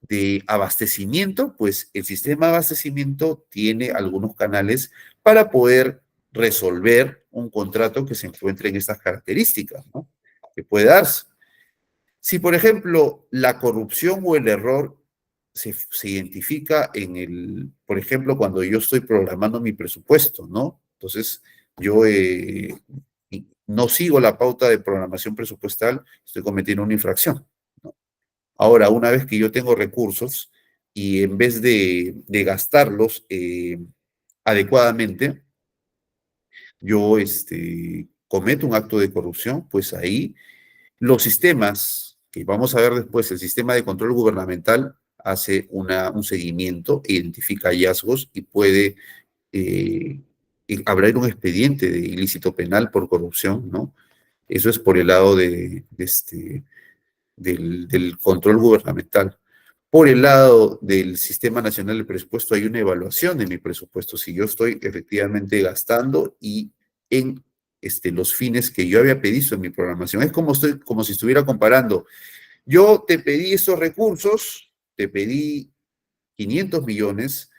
de abastecimiento, pues el sistema de abastecimiento tiene algunos canales para poder resolver un contrato que se encuentre en estas características, ¿no? Que puede darse. Si, por ejemplo, la corrupción o el error se identifica por ejemplo, cuando yo estoy programando mi presupuesto, ¿no? Entonces, yo no sigo la pauta de programación presupuestal, estoy cometiendo una infracción, ¿no? Ahora, una vez que yo tengo recursos y en vez de gastarlos adecuadamente, yo cometo un acto de corrupción, pues ahí los sistemas, que vamos a ver después, el sistema de control gubernamental hace un seguimiento, identifica hallazgos y puede abrir un expediente de ilícito penal por corrupción, ¿no? Eso es por el lado del control gubernamental. Por el lado del Sistema Nacional de Presupuesto hay una evaluación de mi presupuesto, si yo estoy efectivamente gastando y en los fines que yo había pedido en mi programación. Es como si estuviera comparando. Yo te pedí estos recursos, te pedí 500 millones,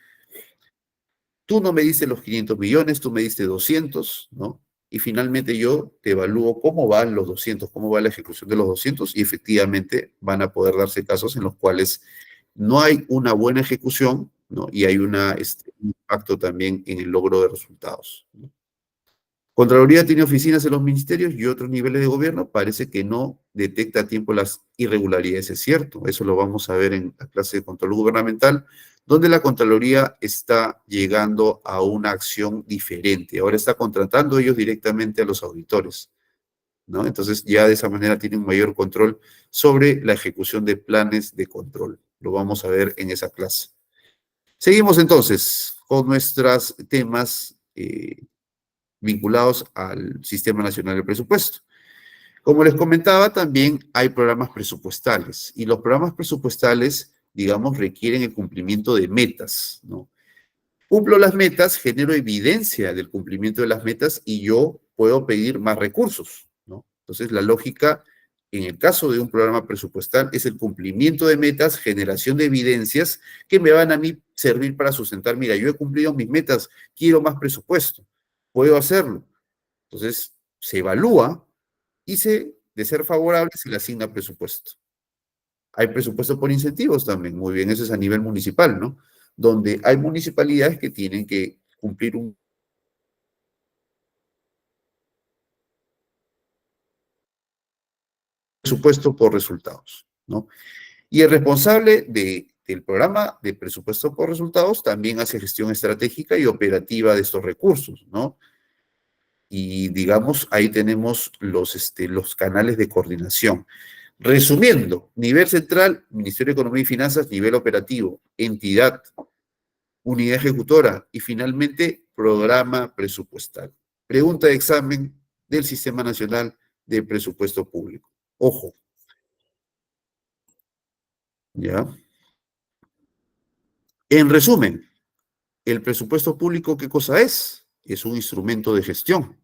tú no me diste los 500 millones, tú me diste 200, ¿no? y finalmente yo te evalúo cómo van los 200, cómo va la ejecución de los 200 y efectivamente van a poder darse casos en los cuales no hay una buena ejecución, ¿no? Y hay un impacto también en el logro de resultados, ¿no? Contraloría tiene oficinas en los ministerios y otros niveles de gobierno, parece que no detecta a tiempo las irregularidades, es cierto, eso lo vamos a ver en la clase de control gubernamental, donde la Contraloría está llegando a una acción diferente, ahora está contratando ellos directamente a los auditores, ¿no? Entonces ya de esa manera tienen un mayor control sobre la ejecución de planes de control, lo vamos a ver en esa clase. Seguimos entonces con nuestros temas vinculados al Sistema Nacional de Presupuesto. Como les comentaba, también hay programas presupuestales y los programas presupuestales, digamos, requieren el cumplimiento de metas, ¿no? Cumplo las metas, genero evidencia del cumplimiento de las metas y yo puedo pedir más recursos, ¿no? Entonces, la lógica en el caso de un programa presupuestal es el cumplimiento de metas, generación de evidencias que me van a mí servir para sustentar, mira, yo he cumplido mis metas, quiero más presupuesto, puedo hacerlo. Entonces, se evalúa y de ser favorable, se le asigna presupuesto. Hay presupuesto por incentivos también, muy bien, eso es a nivel municipal, ¿no? Donde hay municipalidades que tienen que cumplir un presupuesto por resultados, ¿no? Y el responsable del programa de presupuesto por resultados también hace gestión estratégica y operativa de estos recursos, ¿no? Y digamos, ahí tenemos los canales de coordinación. Resumiendo, nivel central, Ministerio de Economía y Finanzas, nivel operativo, entidad, unidad ejecutora y finalmente programa presupuestal. Pregunta de examen del Sistema Nacional de Presupuesto Público. Ojo, ¿ya? En resumen, el presupuesto público, ¿qué cosa es? Es un instrumento de gestión,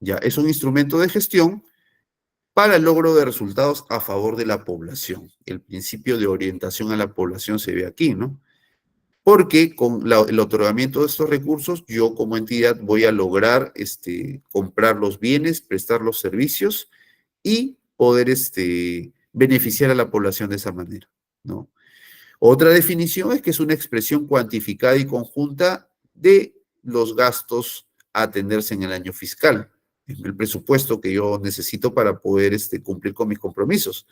¿ya? Es un instrumento de gestión para el logro de resultados a favor de la población. El principio de orientación a la población se ve aquí, ¿no? Porque con el otorgamiento de estos recursos, yo como entidad voy a lograr comprar los bienes, prestar los servicios y poder beneficiar a la población de esa manera, ¿no? Otra definición es que es una expresión cuantificada y conjunta de los gastos a atenderse en el año fiscal, el presupuesto que yo necesito para poder cumplir con mis compromisos.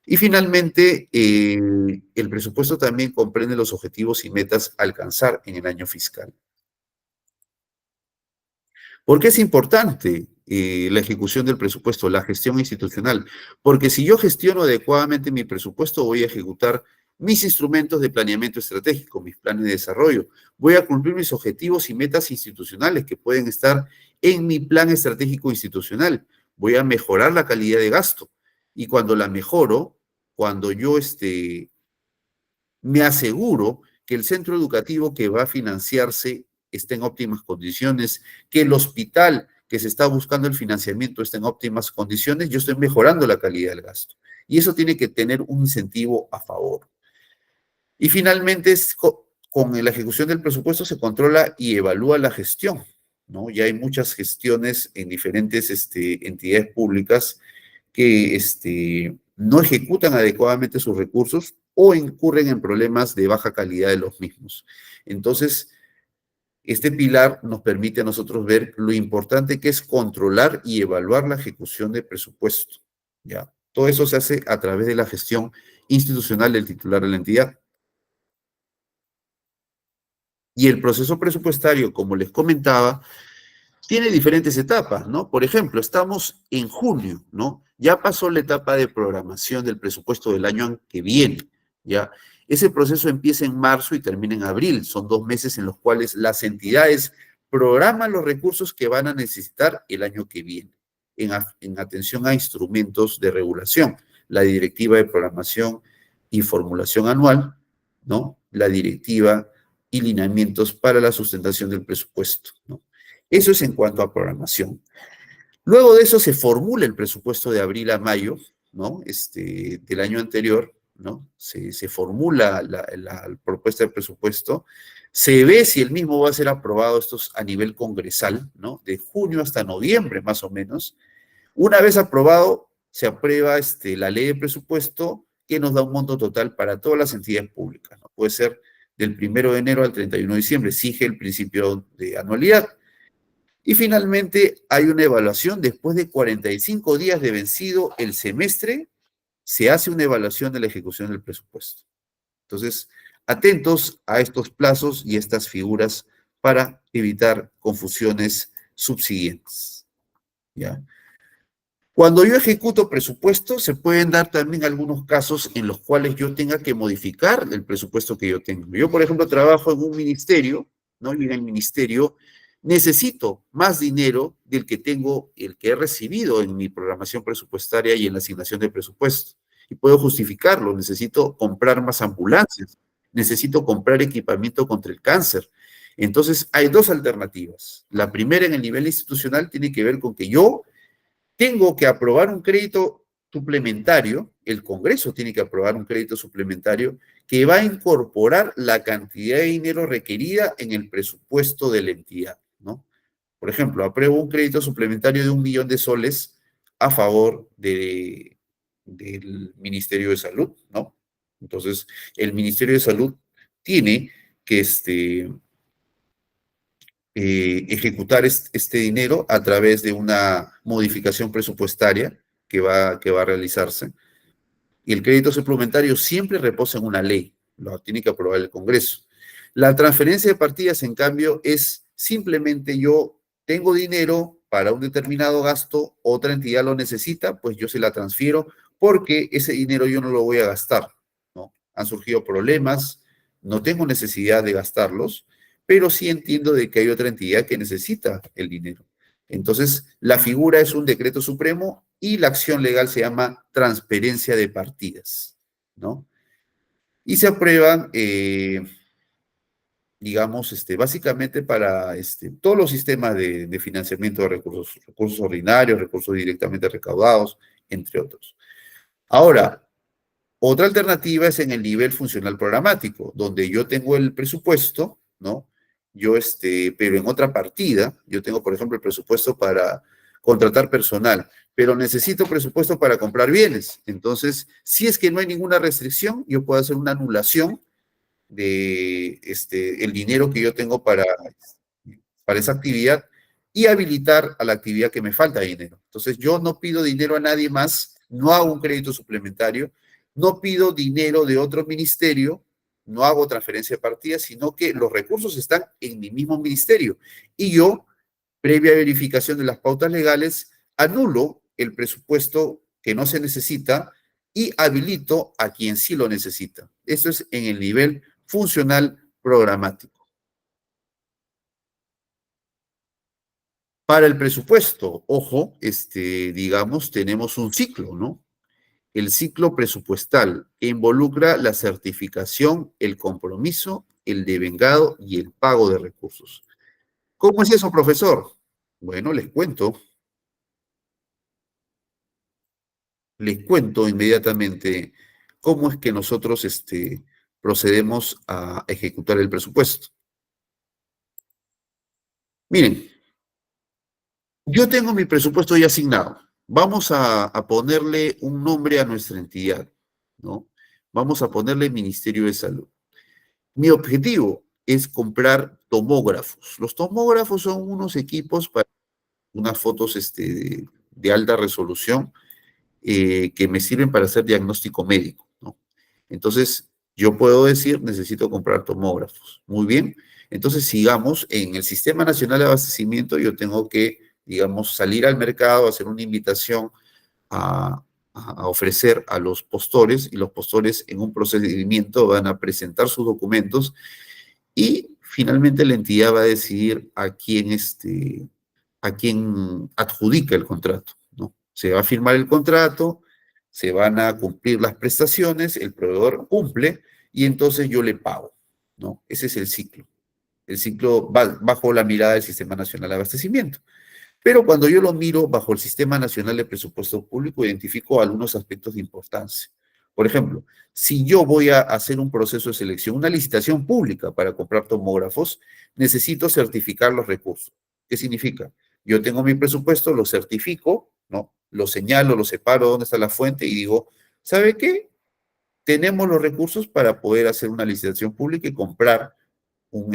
Y finalmente, el presupuesto también comprende los objetivos y metas a alcanzar en el año fiscal. ¿Por qué es importante la ejecución del presupuesto, la gestión institucional? Porque si yo gestiono adecuadamente mi presupuesto, voy a ejecutar mis instrumentos de planeamiento estratégico, mis planes de desarrollo. Voy a cumplir mis objetivos y metas institucionales que pueden estar en mi plan estratégico institucional. Voy a mejorar la calidad de gasto. Y cuando la mejoro, cuando yo me aseguro que el centro educativo que va a financiarse esté en óptimas condiciones, que el hospital que se está buscando el financiamiento esté en óptimas condiciones, yo estoy mejorando la calidad del gasto. Y eso tiene que tener un incentivo a favor. Y finalmente, con la ejecución del presupuesto se controla y evalúa la gestión, ¿no? Ya hay muchas gestiones en diferentes entidades públicas que no ejecutan adecuadamente sus recursos o incurren en problemas de baja calidad de los mismos. Entonces, este pilar nos permite a nosotros ver lo importante que es controlar y evaluar la ejecución del presupuesto, ¿ya? Todo eso se hace a través de la gestión institucional del titular de la entidad. Y el proceso presupuestario, como les comentaba, tiene diferentes etapas, ¿no? Por ejemplo, estamos en junio, ¿no? Ya pasó la etapa de programación del presupuesto del año que viene, ¿ya? Ese proceso empieza en marzo y termina en abril. Son 2 meses en los cuales las entidades programan los recursos que van a necesitar el año que viene, en atención a instrumentos de regulación, la directiva de programación y formulación anual, ¿no? La directiva y lineamientos para la sustentación del presupuesto, ¿no? Eso es en cuanto a programación. Luego de eso se formula el presupuesto de abril a mayo, ¿no? Del año anterior, ¿no? Se formula la propuesta de presupuesto. Se ve si el mismo va a ser aprobado, estos a nivel congresal, ¿no? De junio hasta noviembre, más o menos. Una vez aprobado, se aprueba la ley de presupuesto que nos da un monto total para todas las entidades públicas, ¿no? Puede ser del 1 de enero al 31 de diciembre, exige el principio de anualidad. Y finalmente hay una evaluación después de 45 días de vencido el semestre, se hace una evaluación de la ejecución del presupuesto. Entonces, atentos a estos plazos y estas figuras para evitar confusiones subsiguientes. ¿Ya? Cuando yo ejecuto presupuesto, se pueden dar también algunos casos en los cuales yo tenga que modificar el presupuesto que yo tengo. Yo, por ejemplo, trabajo en un ministerio, ¿no? Y en el ministerio necesito más dinero del que tengo, el que he recibido en mi programación presupuestaria y en la asignación de presupuesto. Y puedo justificarlo. Necesito comprar más ambulancias, necesito comprar equipamiento contra el cáncer. Entonces, hay dos alternativas. La primera, en el nivel institucional, tiene que ver con que yo tengo que aprobar un crédito suplementario, el Congreso tiene que aprobar un crédito suplementario que va a incorporar la cantidad de dinero requerida en el presupuesto de la entidad, ¿no? Por ejemplo, apruebo un crédito suplementario de 1 millón de soles a favor del Ministerio de Salud, ¿no? Entonces, el Ministerio de Salud tiene que ejecutar este dinero a través de una modificación presupuestaria que va a realizarse. Y el crédito suplementario siempre reposa en una ley, lo tiene que aprobar el Congreso. La transferencia de partidas, en cambio, es simplemente yo tengo dinero para un determinado gasto, otra entidad lo necesita, pues yo se la transfiero porque ese dinero yo no lo voy a gastar, ¿no? Han surgido problemas, no tengo necesidad de gastarlos, pero sí entiendo de que hay otra entidad que necesita el dinero. Entonces, la figura es un decreto supremo y la acción legal se llama transferencia de partidas, ¿no? Y se aprueban, digamos, básicamente para todos los sistemas de financiamiento de recursos, recursos ordinarios, recursos directamente recaudados, entre otros. Ahora, otra alternativa es en el nivel funcional programático, donde yo tengo el presupuesto, ¿no? Yo, pero en otra partida, yo tengo, por ejemplo, el presupuesto para contratar personal, pero necesito presupuesto para comprar bienes. Entonces, si es que no hay ninguna restricción, yo puedo hacer una anulación de el dinero que yo tengo para esa actividad y habilitar a la actividad que me falta dinero. Entonces, yo no pido dinero a nadie más, no hago un crédito suplementario, no pido dinero de otro ministerio, no hago transferencia de partidas, sino que los recursos están en mi mismo ministerio. Y yo, previa verificación de las pautas legales, anulo el presupuesto que no se necesita y habilito a quien sí lo necesita. Eso es en el nivel funcional programático. Para el presupuesto, ojo, digamos, tenemos un ciclo, ¿no? El ciclo presupuestal que involucra la certificación, el compromiso, el devengado y el pago de recursos. ¿Cómo es eso, profesor? Bueno, les cuento inmediatamente cómo es que nosotros procedemos a ejecutar el presupuesto. Miren, yo tengo mi presupuesto ya asignado. Vamos a ponerle un nombre a nuestra entidad, ¿no? Vamos a ponerle Ministerio de Salud. Mi objetivo es comprar tomógrafos. Los tomógrafos son unos equipos para unas fotos de alta resolución que me sirven para hacer diagnóstico médico, ¿no? Entonces, yo puedo decir, necesito comprar tomógrafos. Muy bien. Entonces, sigamos, en el Sistema Nacional de Abastecimiento yo tengo que, digamos, salir al mercado, hacer una invitación a ofrecer a los postores y los postores en un procedimiento van a presentar sus documentos y finalmente la entidad va a decidir a quién adjudica el contrato, ¿no? Se va a firmar el contrato, se van a cumplir las prestaciones, el proveedor cumple y entonces yo le pago, ¿no? Ese es el ciclo. El ciclo va bajo la mirada del Sistema Nacional de Abastecimiento. Pero cuando yo lo miro bajo el Sistema Nacional de Presupuesto Público, identifico algunos aspectos de importancia. Por ejemplo, si yo voy a hacer un proceso de selección, una licitación pública para comprar tomógrafos, necesito certificar los recursos. ¿Qué significa? Yo tengo mi presupuesto, lo certifico, ¿no? Lo señalo, lo separo dónde está la fuente y digo, ¿sabe qué? Tenemos los recursos para poder hacer una licitación pública y comprar un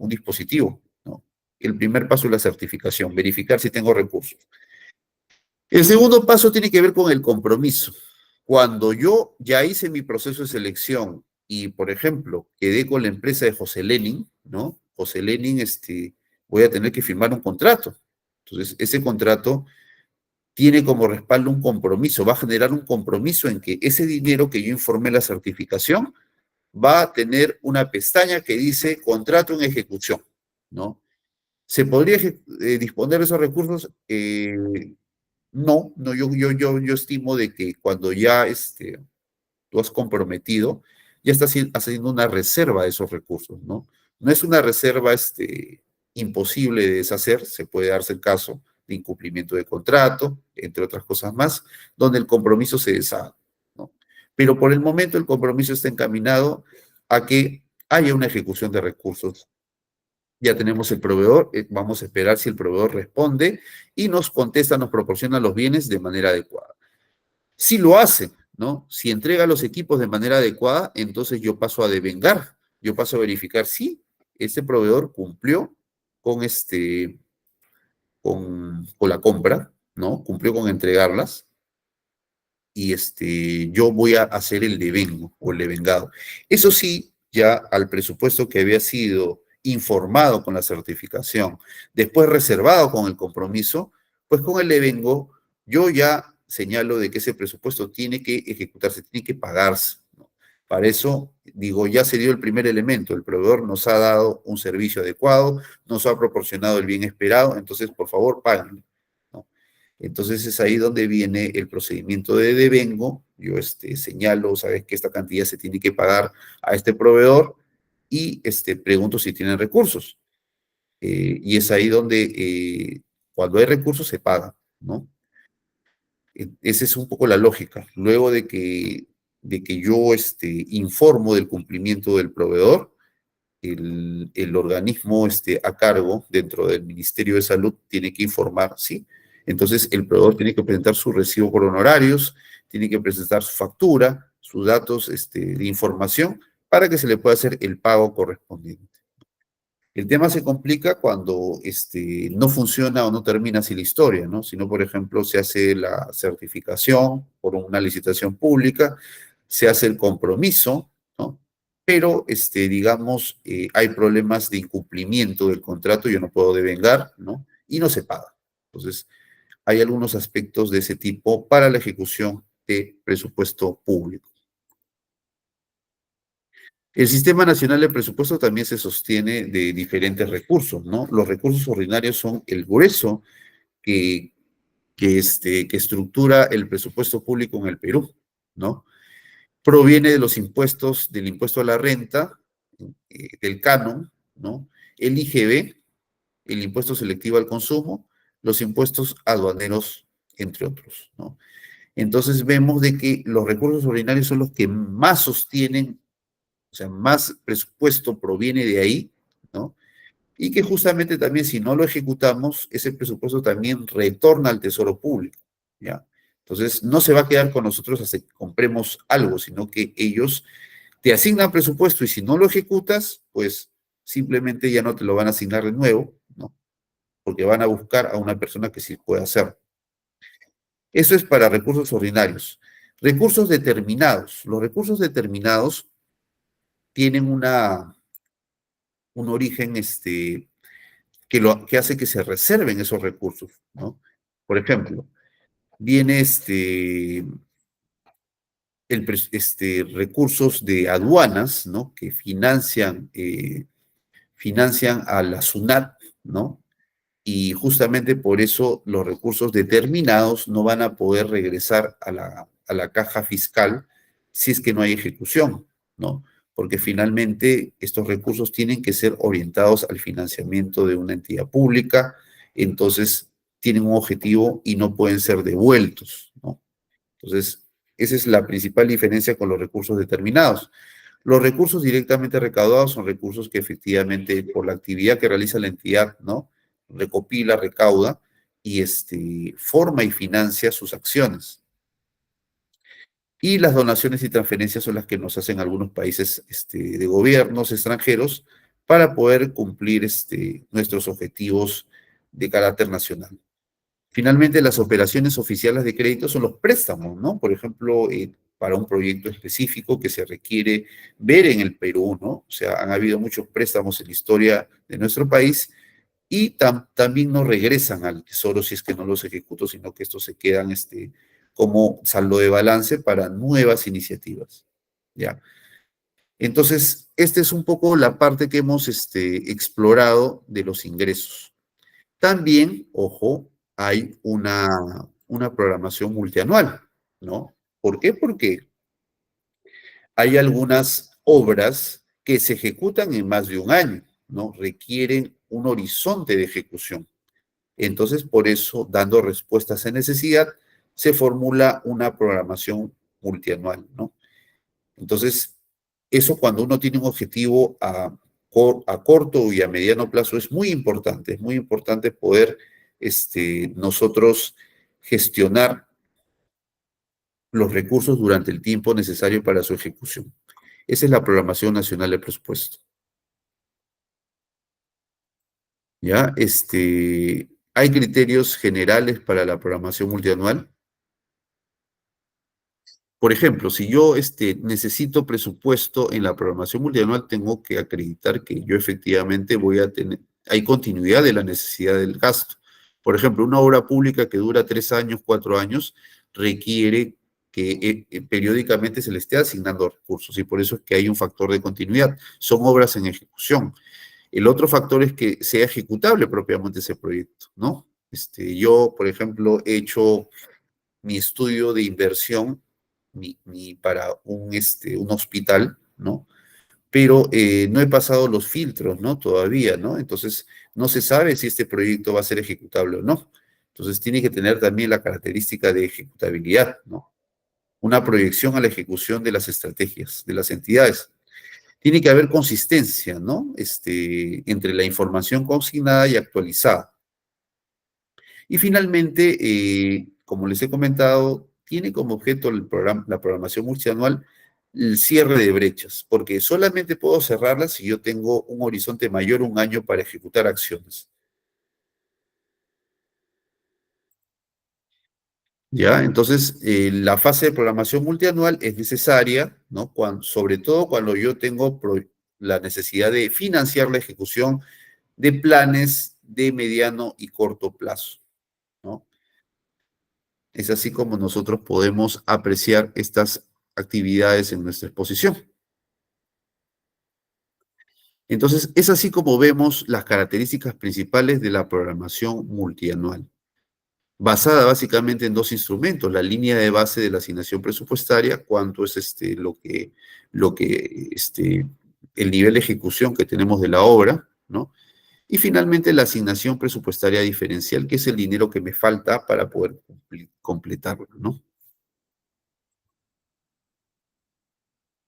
dispositivo, ¿no? El primer paso es la certificación, verificar si tengo recursos. El segundo paso tiene que ver con el compromiso. Cuando yo ya hice mi proceso de selección y, por ejemplo, quedé con la empresa de José Lenin, ¿no? José Lenin, voy a tener que firmar un contrato. Entonces, ese contrato tiene como respaldo un compromiso, va a generar un compromiso en que ese dinero que yo informé en la certificación va a tener una pestaña que dice contrato en ejecución, ¿no? ¿Se podría disponer de esos recursos? No, no, yo estimo de que cuando ya tú has comprometido, ya estás haciendo una reserva de esos recursos, ¿no? No es una reserva imposible de deshacer, se puede darse el caso de incumplimiento de contrato, entre otras cosas más, donde el compromiso se deshaga, ¿no? Pero por el momento el compromiso está encaminado a que haya una ejecución de recursos. Ya tenemos el proveedor, vamos a esperar si el proveedor responde y nos contesta, nos proporciona los bienes de manera adecuada. Si lo hace, ¿no? Si entrega los equipos de manera adecuada, entonces yo paso a devengar, yo paso a verificar si ese proveedor cumplió con, con la compra, ¿no? Cumplió con entregarlas y yo voy a hacer el devengo o el devengado. Eso sí, ya al presupuesto que había sido informado con la certificación, después reservado con el compromiso, pues con el devengo yo ya señalo de que ese presupuesto tiene que ejecutarse, tiene que pagarse, ¿no? Para eso, digo, ya se dio el primer elemento, el proveedor nos ha dado un servicio adecuado, nos ha proporcionado el bien esperado, entonces, por favor, paguen, ¿no? Entonces es ahí donde viene el procedimiento de devengo. Yo señalo, sabes que esta cantidad se tiene que pagar a este proveedor y pregunto si tienen recursos. Y es ahí donde cuando hay recursos se paga, ¿no? Esa es un poco la lógica. Luego de que yo informo del cumplimiento del proveedor, el organismo a cargo dentro del Ministerio de Salud tiene que informar, ¿sí? Entonces, el proveedor tiene que presentar su recibo por honorarios, tiene que presentar su factura, sus datos de información para que se le pueda hacer el pago correspondiente. El tema se complica cuando no funciona o no termina así la historia, ¿no? Si no, por ejemplo, se hace la certificación por una licitación pública, se hace el compromiso, ¿no? Pero, digamos, hay problemas de incumplimiento del contrato, yo no puedo devengar, ¿no? Y no se paga. Entonces, hay algunos aspectos de ese tipo para la ejecución de presupuesto público. El Sistema Nacional de Presupuesto también se sostiene de diferentes recursos, ¿no? Los recursos ordinarios son el grueso que estructura el presupuesto público en el Perú, ¿no? Proviene de los impuestos, del impuesto a la renta, del canon, ¿no? El IGB, el impuesto selectivo al consumo, los impuestos aduaneros, entre otros, ¿no? Entonces vemos de que los recursos ordinarios son los que más sostienen, o sea, más presupuesto proviene de ahí, ¿no? Y que justamente también si no lo ejecutamos, ese presupuesto también retorna al tesoro público, ¿ya? Entonces, no se va a quedar con nosotros hasta que compremos algo, sino que ellos te asignan presupuesto y si no lo ejecutas, pues simplemente ya no te lo van a asignar de nuevo, ¿no? Porque van a buscar a una persona que sí pueda hacer. Eso es para recursos ordinarios. Recursos determinados. Los recursos determinados tienen un origen que hace que se reserven esos recursos, ¿no? Por ejemplo, viene recursos de aduanas, ¿no? Que financian a la SUNAT, ¿no? Y justamente por eso los recursos determinados no van a poder regresar a la caja fiscal si es que no hay ejecución, ¿no? Porque finalmente estos recursos tienen que ser orientados al financiamiento de una entidad pública, entonces tienen un objetivo y no pueden ser devueltos, ¿no? Entonces, Esa es la principal diferencia con los recursos determinados. Los recursos directamente recaudados son recursos que efectivamente, por la actividad que realiza la entidad, ¿no? Recopila, recauda y forma y financia sus acciones. Y las donaciones y transferencias son las que nos hacen algunos países de gobiernos extranjeros para poder cumplir nuestros objetivos de carácter nacional. Finalmente, las operaciones oficiales de crédito son los préstamos, ¿no? Por ejemplo, para un proyecto específico que se requiere ver en el Perú, ¿no? O sea, han habido muchos préstamos en la historia de nuestro país y también no regresan al tesoro si es que no los ejecuto, sino que estos se quedan como saldo de balance para nuevas iniciativas, ¿ya? Entonces, esta es un poco la parte que hemos explorado de los ingresos. También, ojo, hay una programación multianual, ¿no? ¿Por qué? Porque hay algunas obras que se ejecutan en más de un año, ¿no? Requieren un horizonte de ejecución. Entonces, por eso, dando respuesta a esa necesidad, se formula una programación multianual, ¿no? Entonces, eso cuando uno tiene un objetivo a corto y a mediano plazo es muy importante poder nosotros gestionar los recursos durante el tiempo necesario para su ejecución. Esa es la programación nacional de presupuesto. ¿Ya? Hay criterios generales para la programación multianual. Por ejemplo, si yo necesito presupuesto en la programación multianual, tengo que acreditar que yo efectivamente voy a tener, hay continuidad de la necesidad del gasto. Por ejemplo, una obra pública que dura 3 años, 4 años, requiere que periódicamente se le esté asignando recursos y por eso es que hay un factor de continuidad. Son obras en ejecución. El otro factor es que sea ejecutable propiamente ese proyecto, ¿no? Yo, por ejemplo, he hecho mi estudio de inversión para un hospital, ¿no? Pero no he pasado los filtros, ¿no? Todavía, ¿no? Entonces, no se sabe si este proyecto va a ser ejecutable o no. Entonces, tiene que tener también la característica de ejecutabilidad, ¿no? Una proyección a la ejecución de las estrategias, de las entidades. Tiene que haber consistencia, ¿no? Entre la información consignada y actualizada. Y finalmente, como les he comentado, tiene como objeto la programación multianual el cierre de brechas, porque solamente puedo cerrarlas si yo tengo un horizonte mayor a un año para ejecutar acciones. ¿Ya? Entonces, la fase de programación multianual es necesaria, ¿no? Sobre todo cuando yo tengo la necesidad de financiar la ejecución de planes de mediano y corto plazo, ¿no? Es así como nosotros podemos apreciar estas actividades en nuestra exposición. Entonces, es así como vemos las características principales de la programación multianual, basada básicamente en dos instrumentos: la línea de base de la asignación presupuestaria, cuánto es el nivel de ejecución que tenemos de la obra, ¿no? Y finalmente la asignación presupuestaria diferencial, que es el dinero que me falta para poder completarlo, ¿no?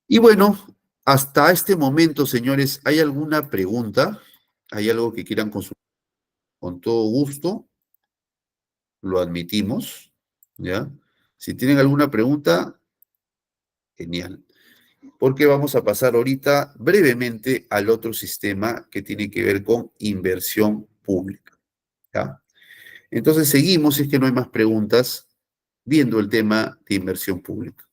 Y bueno, hasta este momento, señores, ¿hay alguna pregunta? ¿Hay algo que quieran consultar? Con todo gusto, lo admitimos, ¿ya? Si tienen alguna pregunta, genial. Porque vamos a pasar ahorita brevemente al otro sistema que tiene que ver con inversión pública, ¿ya? Entonces seguimos, si es que no hay más preguntas, viendo el tema de inversión pública.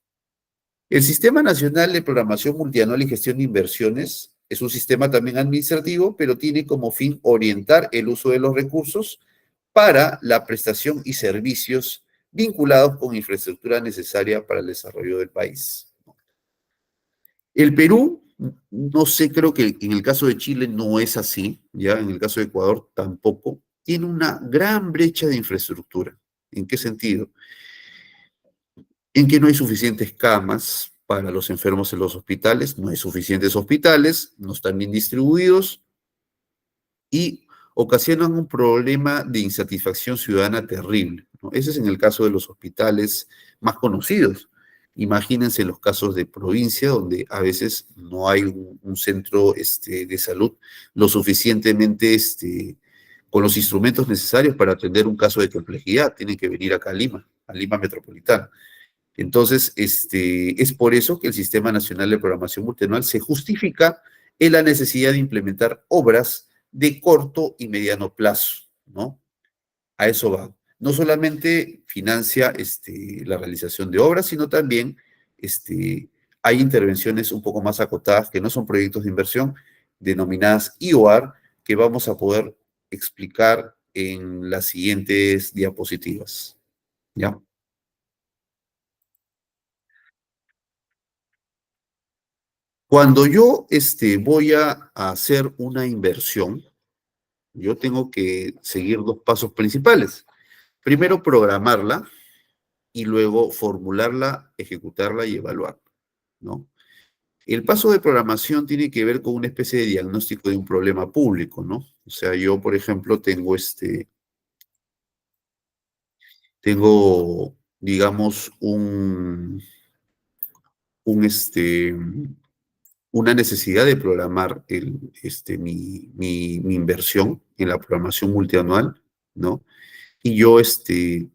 El Sistema Nacional de Programación Multianual y Gestión de Inversiones es un sistema también administrativo, pero tiene como fin orientar el uso de los recursos para la prestación y servicios vinculados con infraestructura necesaria para el desarrollo del país. El Perú, no sé, creo que en el caso de Chile no es así, ya en el caso de Ecuador tampoco, tiene una gran brecha de infraestructura. ¿En qué sentido? En que no hay suficientes camas para los enfermos en los hospitales, no hay suficientes hospitales, no están bien distribuidos y ocasionan un problema de insatisfacción ciudadana terrible, ¿no? Ese es en el caso de los hospitales más conocidos. Imagínense los casos de provincia donde a veces no hay un centro de salud lo suficientemente con los instrumentos necesarios para atender un caso de complejidad. Tienen que venir acá a Lima Metropolitana. Entonces, es por eso que el Sistema Nacional de Programación Multianual se justifica en la necesidad de implementar obras de corto y mediano plazo, ¿no? A eso va. No solamente financia la realización de obras, sino también hay intervenciones un poco más acotadas que no son proyectos de inversión, denominadas IOAR, que vamos a poder explicar en las siguientes diapositivas. ¿Ya? Cuando yo voy a hacer una inversión, yo tengo que seguir dos pasos principales. Primero, programarla y luego formularla, ejecutarla y evaluarla, ¿no? El paso de programación tiene que ver con una especie de diagnóstico de un problema público, ¿no? O sea, yo, por ejemplo, tengo, digamos, un, una necesidad de programar mi inversión en la programación multianual, ¿no? Y yo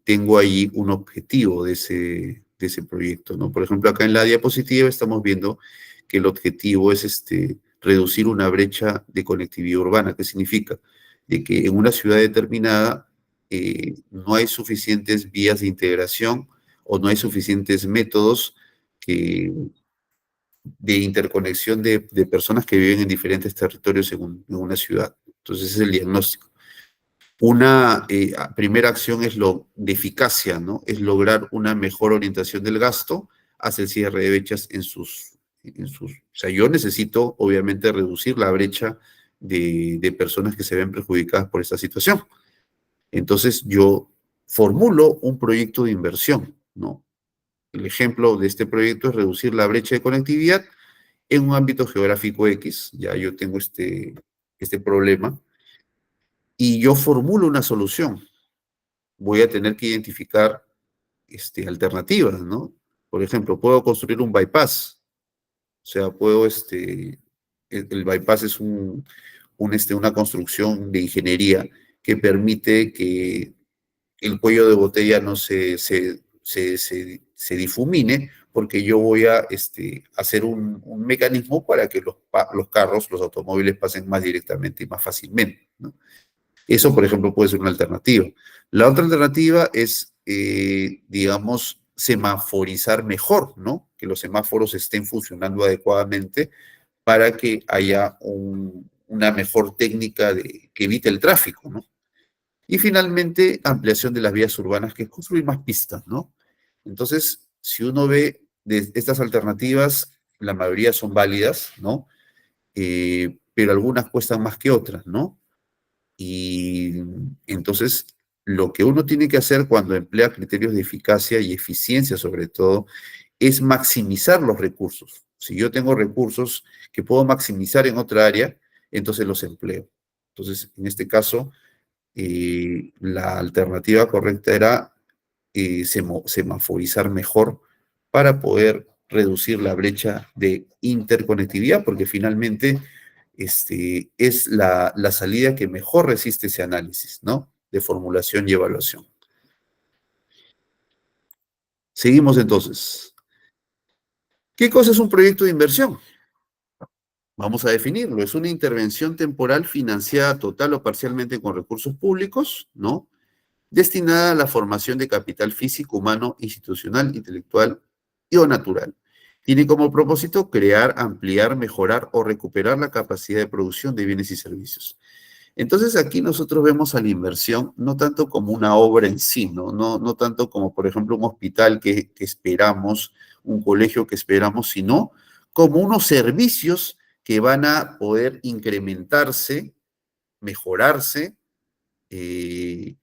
tengo ahí un objetivo de ese proyecto, ¿no? Por ejemplo, acá en la diapositiva estamos viendo que el objetivo es reducir una brecha de conectividad urbana. ¿Qué significa? De que en una ciudad determinada no hay suficientes vías de integración o no hay suficientes métodos que, de interconexión de personas que viven en diferentes territorios en una ciudad. Entonces, ese es el diagnóstico. Una primera acción es lo de eficacia, ¿no? Es lograr una mejor orientación del gasto hacia el cierre de brechas o sea, yo necesito, obviamente, reducir la brecha de personas que se ven perjudicadas por esta situación. Entonces, yo formulo un proyecto de inversión, ¿no? El ejemplo de este proyecto es reducir la brecha de conectividad en un ámbito geográfico X. Ya yo tengo este problema y yo formulo una solución. Voy a tener que identificar alternativas, ¿no? Por ejemplo, puedo construir un bypass, o sea, puedo, el bypass es una construcción de ingeniería que permite que el cuello de botella no se difumine, porque yo voy a hacer un mecanismo para que los carros, los automóviles pasen más directamente y más fácilmente, ¿no? Eso, por ejemplo, puede ser una alternativa. La otra alternativa es, digamos, semaforizar mejor, ¿no? Que los semáforos estén funcionando adecuadamente para que haya una mejor técnica que evite el tráfico, ¿no? Y finalmente, ampliación de las vías urbanas, que es construir más pistas, ¿no? Entonces, si uno ve de estas alternativas, la mayoría son válidas, ¿no? Pero algunas cuestan más que otras, ¿no? Y entonces, lo que uno tiene que hacer cuando emplea criterios de eficacia y eficiencia, sobre todo, es maximizar los recursos. Si yo tengo recursos que puedo maximizar en otra área, entonces los empleo. Entonces, en este caso, la alternativa correcta era semaforizar mejor para poder reducir la brecha de interconectividad, porque finalmente es la salida que mejor resiste ese análisis, ¿no? De formulación y evaluación. Seguimos entonces. ¿Qué cosa es un proyecto de inversión? Vamos a definirlo. Es una intervención temporal financiada total o parcialmente con recursos públicos, ¿no? Destinada a la formación de capital físico, humano, institucional, intelectual y o natural. Tiene como propósito crear, ampliar, mejorar o recuperar la capacidad de producción de bienes y servicios. Entonces aquí nosotros vemos a la inversión no tanto como una obra en sí, no tanto como, por ejemplo, un hospital que esperamos, un colegio que esperamos, sino como unos servicios que van a poder incrementarse, mejorarse, eh,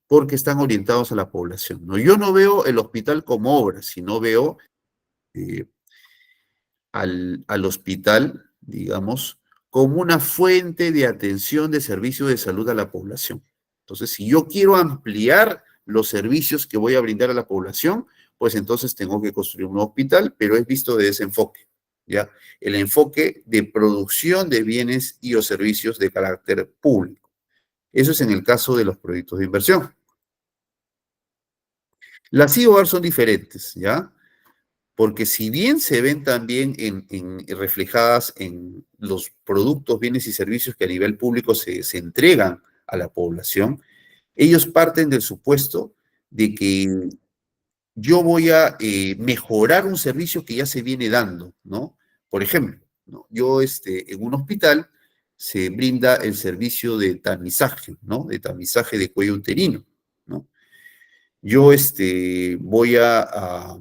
porque están orientados a la población, ¿no? Yo no veo el hospital como obra, sino veo eh, al hospital, digamos, como una fuente de atención de servicios de salud a la población. Entonces, si yo quiero ampliar los servicios que voy a brindar a la población, pues entonces tengo que construir un nuevo hospital, pero es visto de ese enfoque, ¿ya? El enfoque de producción de bienes y o servicios de carácter público. Eso es en el caso de los proyectos de inversión. Las IOR son diferentes, ¿ya? Porque si bien se ven también reflejadas en los productos, bienes y servicios que a nivel público se entregan a la población, ellos parten del supuesto de que yo voy a mejorar un servicio que ya se viene dando, ¿no? Por ejemplo, ¿no? Yo en un hospital se brinda el servicio de tamizaje, ¿no? De tamizaje de cuello uterino, ¿no? Yo voy a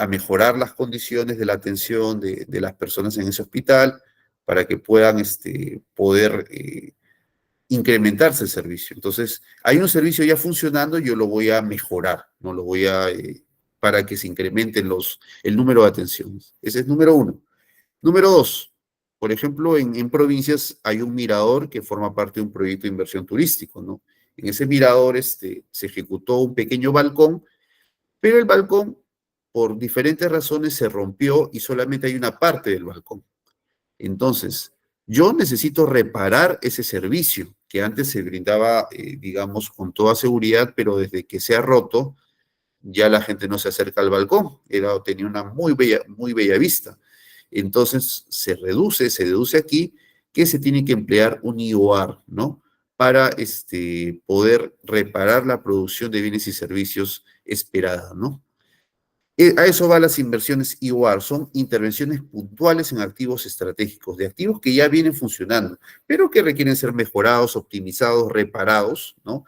mejorar las condiciones de la atención de las personas en ese hospital para que puedan poder incrementarse el servicio. Entonces, hay un servicio ya funcionando, yo lo voy a mejorar, no lo voy a, para que se incrementen el número de atenciones. Ese es número uno. Número dos, por ejemplo, en provincias hay un mirador que forma parte de un proyecto de inversión turístico, ¿no? En ese mirador se ejecutó un pequeño balcón, pero el balcón, por diferentes razones, se rompió y solamente hay una parte del balcón. Entonces, yo necesito reparar ese servicio que antes se brindaba, digamos, con toda seguridad, pero desde que se ha roto, ya la gente no se acerca al balcón. Tenía una muy bella vista. Entonces, se deduce aquí que se tiene que emplear un IOR, ¿no? Para poder reparar la producción de bienes y servicios esperada, ¿no? A eso van las inversiones IOR, son intervenciones puntuales en activos estratégicos, de activos que ya vienen funcionando, pero que requieren ser mejorados, optimizados, reparados, ¿no?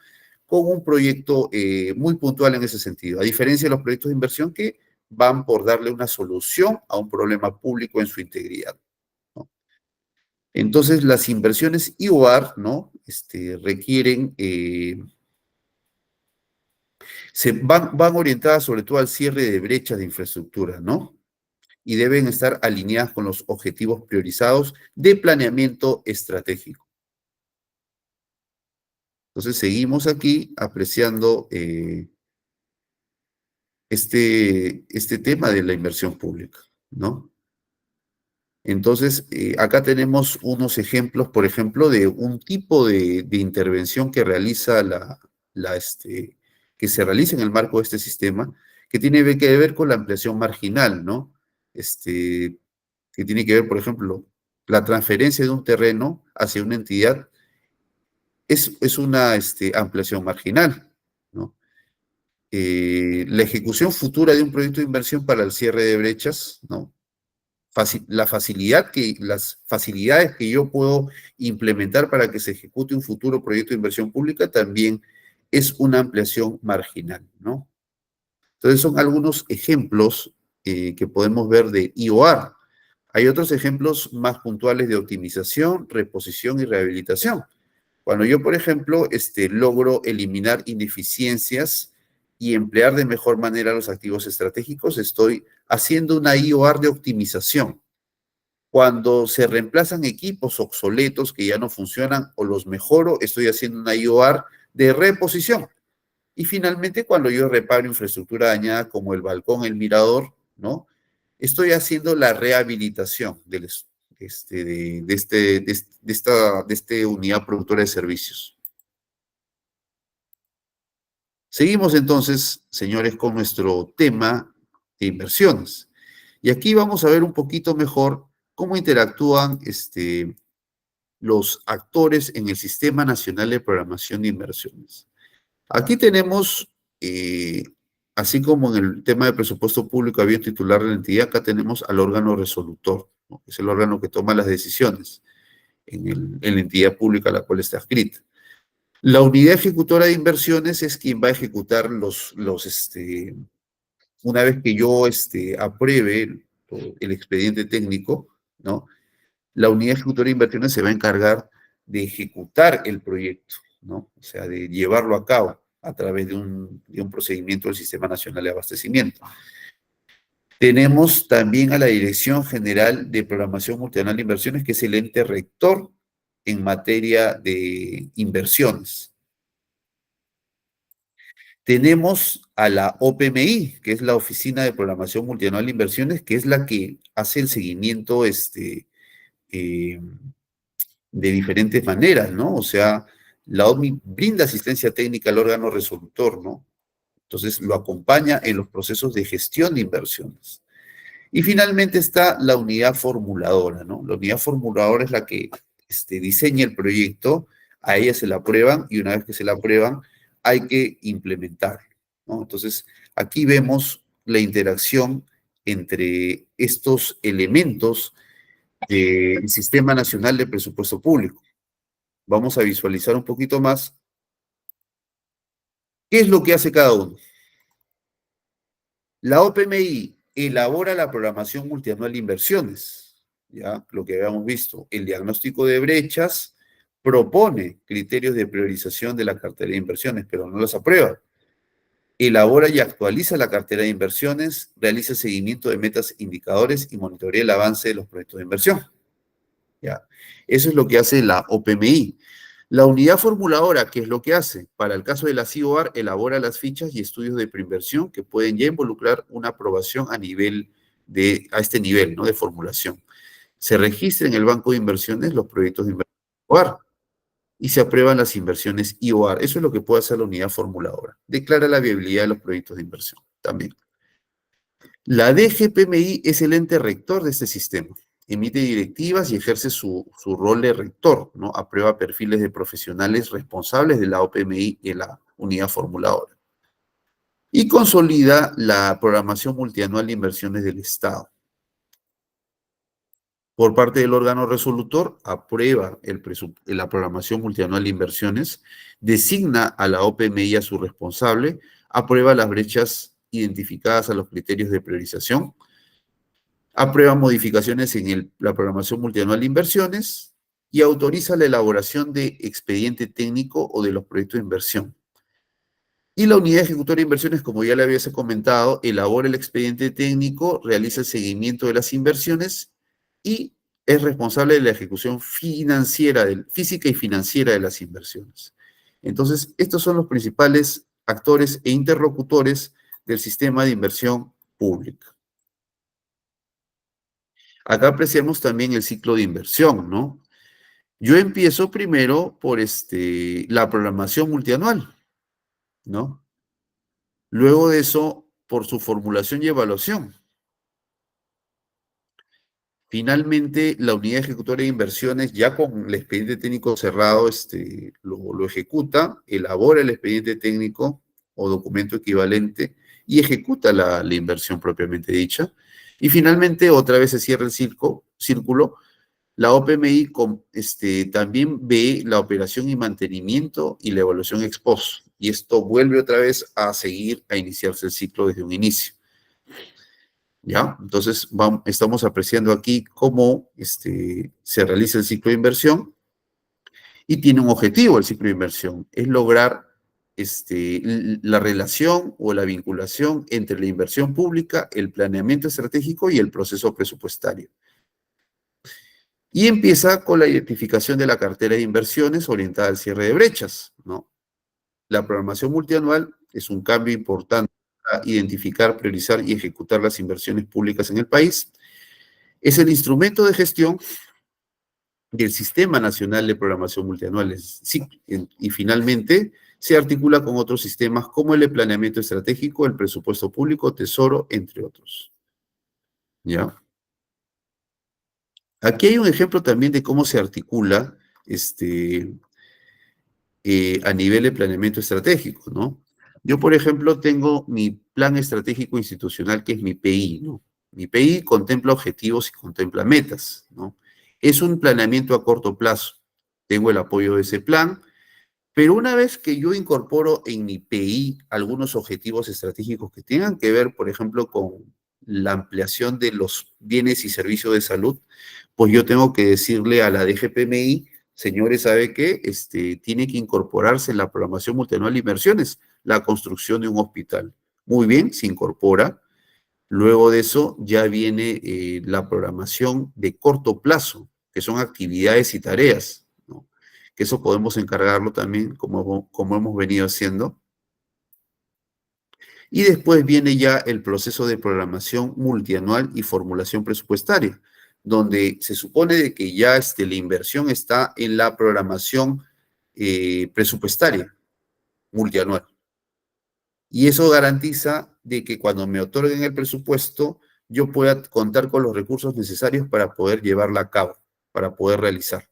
Con un proyecto muy puntual en ese sentido, a diferencia de los proyectos de inversión que van por darle una solución a un problema público en su integridad, ¿no? Entonces, las inversiones IOR, ¿no? Requieren, van orientadas sobre todo al cierre de brechas de infraestructura, ¿no? Y deben estar alineadas con los objetivos priorizados de planeamiento estratégico. Entonces, seguimos aquí apreciando este tema de la inversión pública, ¿no? Entonces, acá tenemos unos ejemplos, por ejemplo, de un tipo de intervención que realiza que se realiza en el marco de este sistema, que tiene que ver con la ampliación marginal, ¿no? Que tiene que ver, por ejemplo, la transferencia de un terreno hacia una entidad es una ampliación marginal, ¿no? La ejecución futura de un proyecto de inversión para el cierre de brechas, ¿no? Las facilidades que yo puedo implementar para que se ejecute un futuro proyecto de inversión pública también es una ampliación marginal, ¿no? Entonces son algunos ejemplos que podemos ver de IOR. Hay otros ejemplos más puntuales de optimización, reposición y rehabilitación. Cuando yo, por ejemplo, logro eliminar ineficiencias y emplear de mejor manera los activos estratégicos, estoy haciendo una IOR de optimización. Cuando se reemplazan equipos obsoletos que ya no funcionan o los mejoro, estoy haciendo una IOR de reposición. Y finalmente, cuando yo reparo infraestructura dañada como el balcón, el mirador, ¿no? Estoy haciendo la rehabilitación de esta unidad productora de servicios. Seguimos entonces, señores, con nuestro tema de inversiones. Y aquí vamos a ver un poquito mejor cómo interactúan los actores en el Sistema Nacional de Programación de Inversiones. Aquí tenemos, así como en el tema de presupuesto público había un titular de la entidad, acá tenemos al órgano resolutor, ¿no? Que es el órgano que toma las decisiones en la entidad pública a la cual está adscrita. La unidad ejecutora de inversiones es quien va a ejecutar una vez que yo apruebe el expediente técnico, ¿no? La unidad ejecutora de inversiones se va a encargar de ejecutar el proyecto, ¿no? O sea, de llevarlo a cabo a través de un procedimiento del Sistema Nacional de Abastecimiento. Tenemos también a la Dirección General de Programación Multianual de Inversiones, que es el ente rector en materia de inversiones. Tenemos a la OPMI, que es la Oficina de Programación Multianual de Inversiones, que es la que hace el seguimiento eh, de diferentes maneras, ¿no? O sea, la OMI brinda asistencia técnica al órgano resolutor, ¿no? Entonces lo acompaña en los procesos de gestión de inversiones. Y finalmente está la unidad formuladora, ¿no? La unidad formuladora es la que diseña el proyecto, a ella se la aprueban y una vez que se la aprueban hay que implementarlo, ¿no? Entonces, aquí vemos la interacción entre estos elementos del Sistema Nacional de Presupuesto Público. Vamos a visualizar un poquito más qué es lo que hace cada uno. La OPMI elabora la programación multianual de inversiones, ya lo que habíamos visto. El diagnóstico de brechas propone criterios de priorización de la cartera de inversiones, pero no las aprueba. Elabora y actualiza la cartera de inversiones, realiza seguimiento de metas, indicadores y monitorea el avance de los proyectos de inversión. ¿Ya? Eso es lo que hace la OPMI. La unidad formuladora, ¿qué es lo que hace? Para el caso de la CIOAR, elabora las fichas y estudios de preinversión que pueden ya involucrar una aprobación a este nivel, ¿no? De formulación. Se registra en el banco de inversiones los proyectos de inversión IOAR y se aprueban las inversiones IOAR. Eso es lo que puede hacer la unidad formuladora. Declara la viabilidad de los proyectos de inversión también. La DGPMI es el ente rector de este sistema. Emite directivas y ejerce su rol de rector, ¿no? Aprueba perfiles de profesionales responsables de la OPMI y de la unidad formuladora. Y consolida la programación multianual de inversiones del Estado. Por parte del órgano resolutor, aprueba la programación multianual de inversiones, designa a la OPMI a su responsable, aprueba las brechas identificadas a los criterios de priorización, aprueba modificaciones en la programación multianual de inversiones y autoriza la elaboración de expediente técnico o de los proyectos de inversión. Y la unidad ejecutora de inversiones, como ya le había comentado, elabora el expediente técnico, realiza el seguimiento de las inversiones y es responsable de la ejecución financiera, física y financiera de las inversiones. Entonces, estos son los principales actores e interlocutores del sistema de inversión pública. Acá apreciamos también el ciclo de inversión, ¿no? Yo empiezo primero por la programación multianual, ¿no? Luego de eso, por su formulación y evaluación. Finalmente, la unidad ejecutora de inversiones, ya con el expediente técnico cerrado, lo ejecuta, elabora el expediente técnico o documento equivalente y ejecuta la inversión propiamente dicha. Y finalmente, otra vez se cierra el círculo. La OPMI también ve la operación y mantenimiento y la evaluación ex post. Y esto vuelve otra vez a iniciarse el ciclo desde un inicio. ¿Ya? Entonces, estamos apreciando aquí cómo se realiza el ciclo de inversión y tiene un objetivo el ciclo de inversión, es lograr la relación o la vinculación entre la inversión pública, el planeamiento estratégico y el proceso presupuestario. Y empieza con la identificación de la cartera de inversiones orientada al cierre de brechas, ¿no? La programación multianual es un cambio importante para identificar, priorizar y ejecutar las inversiones públicas en el país. Es el instrumento de gestión del Sistema Nacional de Programación Multianual. Y finalmente se articula con otros sistemas como el de planeamiento estratégico, el presupuesto público, tesoro, entre otros. ¿Ya? Aquí hay un ejemplo también de cómo se articula a nivel de planeamiento estratégico, ¿no? Yo, por ejemplo, tengo mi plan estratégico institucional, que es mi PI, ¿no? Mi PI contempla objetivos y contempla metas, ¿no? Es un planeamiento a corto plazo. Tengo el apoyo de ese plan, pero una vez que yo incorporo en mi PI algunos objetivos estratégicos que tengan que ver, por ejemplo, con la ampliación de los bienes y servicios de salud, pues yo tengo que decirle a la DGPMI, señores, ¿sabe qué? Tiene que incorporarse en la programación multianual de inversiones la construcción de un hospital. Muy bien, se incorpora. Luego de eso ya viene la programación de corto plazo, que son actividades y tareas, ¿no? Que eso podemos encargarlo también, como hemos venido haciendo, Y después viene ya el proceso de programación multianual y formulación presupuestaria, donde se supone de que ya la inversión está en la programación presupuestaria multianual. Y eso garantiza de que cuando me otorguen el presupuesto, yo pueda contar con los recursos necesarios para poder llevarla a cabo, para poder realizar.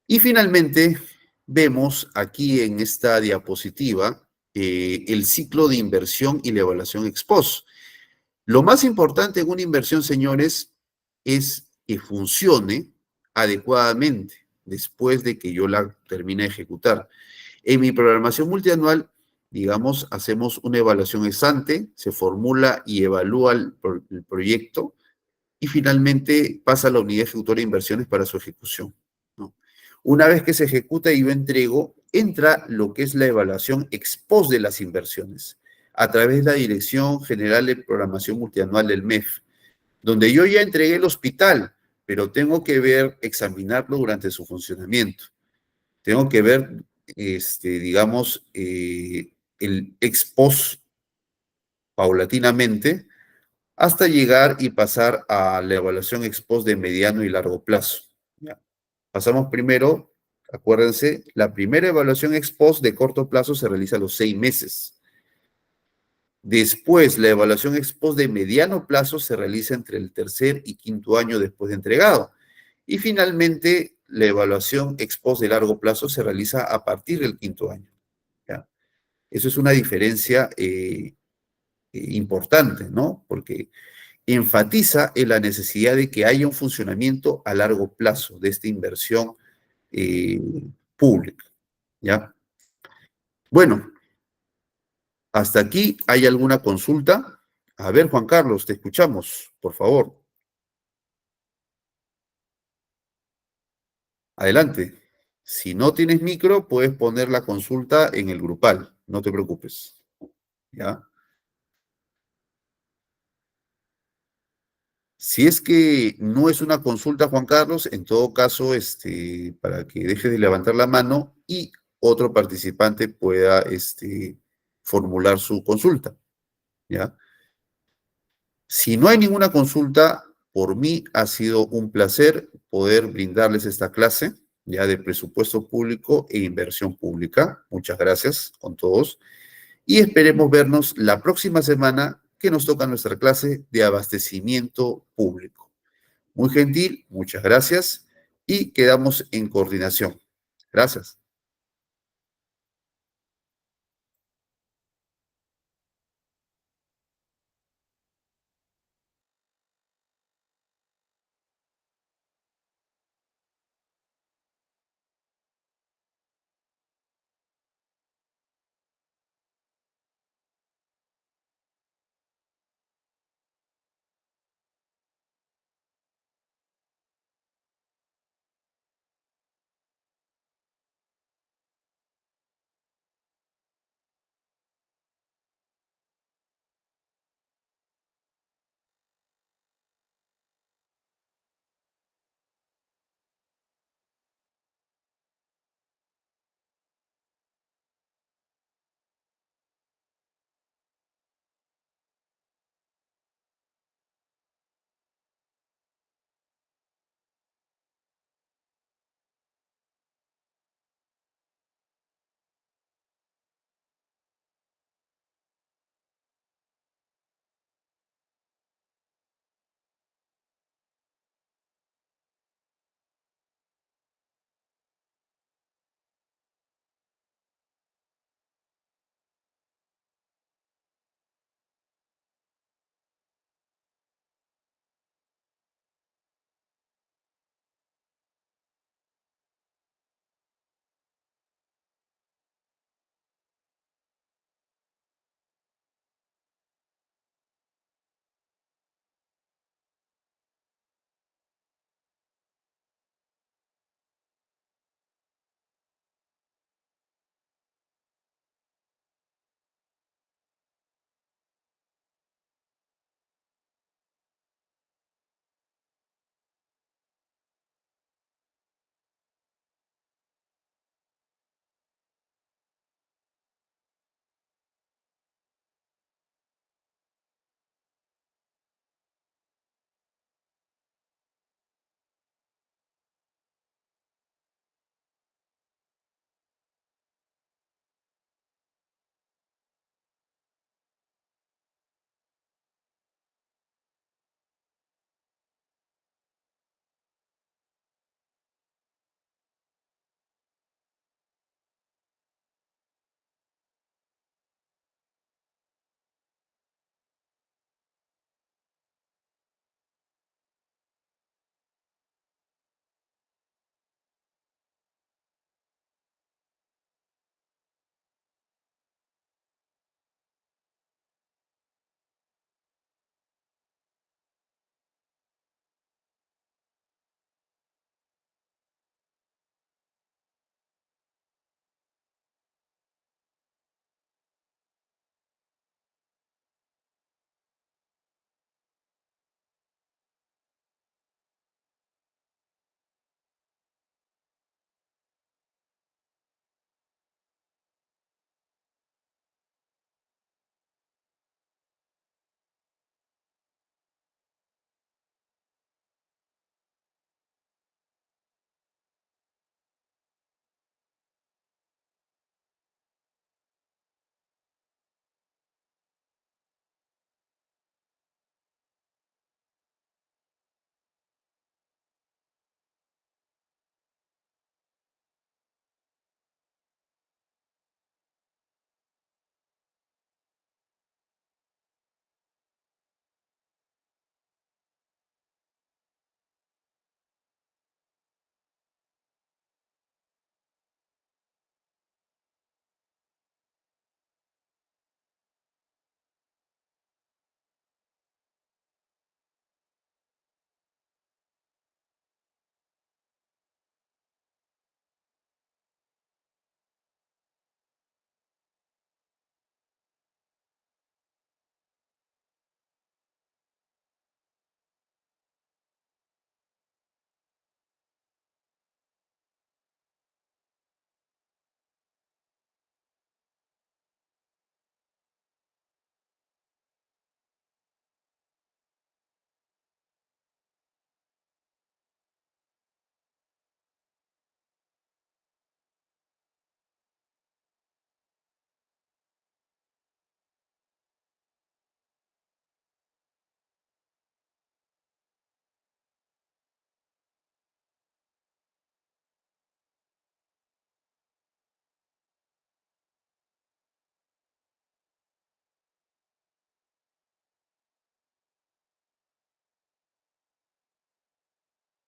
Y finalmente, vemos aquí en esta diapositiva el ciclo de inversión y la evaluación ex post. Lo más importante en una inversión, señores, es que funcione adecuadamente después de que yo la termine de ejecutar. En mi programación multianual, digamos, hacemos una evaluación ex ante, se formula y evalúa el proyecto y finalmente pasa a la unidad ejecutora de inversiones para su ejecución, ¿no? Una vez que se ejecuta y yo entrego, entra lo que es la evaluación ex post de las inversiones a través de la Dirección General de Programación Multianual del MEF, donde yo ya entregué el hospital, pero tengo que ver, examinarlo durante su funcionamiento. Tengo que ver, digamos, el ex post paulatinamente hasta llegar y pasar a la evaluación ex post de mediano y largo plazo. ¿Ya? Pasamos primero, acuérdense, la primera evaluación ex post de corto plazo se realiza a los 6 meses. Después, la evaluación ex post de mediano plazo se realiza entre el tercer y quinto año después de entregado. Y finalmente, la evaluación ex post de largo plazo se realiza a partir del quinto año. ¿Ya? Eso es una diferencia importante, ¿no? Porque enfatiza en la necesidad de que haya un funcionamiento a largo plazo de esta inversión eh, pública, ¿ya? Bueno, hasta aquí, ¿hay alguna consulta? A ver, Juan Carlos, te escuchamos, por favor. Adelante. Si no tienes micro, puedes poner la consulta en el grupal, no te preocupes, ¿ya? Si es que no es una consulta, Juan Carlos, en todo caso, para que deje de levantar la mano y otro participante pueda, formular su consulta, ¿ya? Si no hay ninguna consulta, por mí ha sido un placer poder brindarles esta clase, ya de presupuesto público e inversión pública. Muchas gracias con todos y esperemos vernos la próxima semana que nos toca nuestra clase de abastecimiento público. Muy gentil, muchas gracias y quedamos en coordinación. Gracias.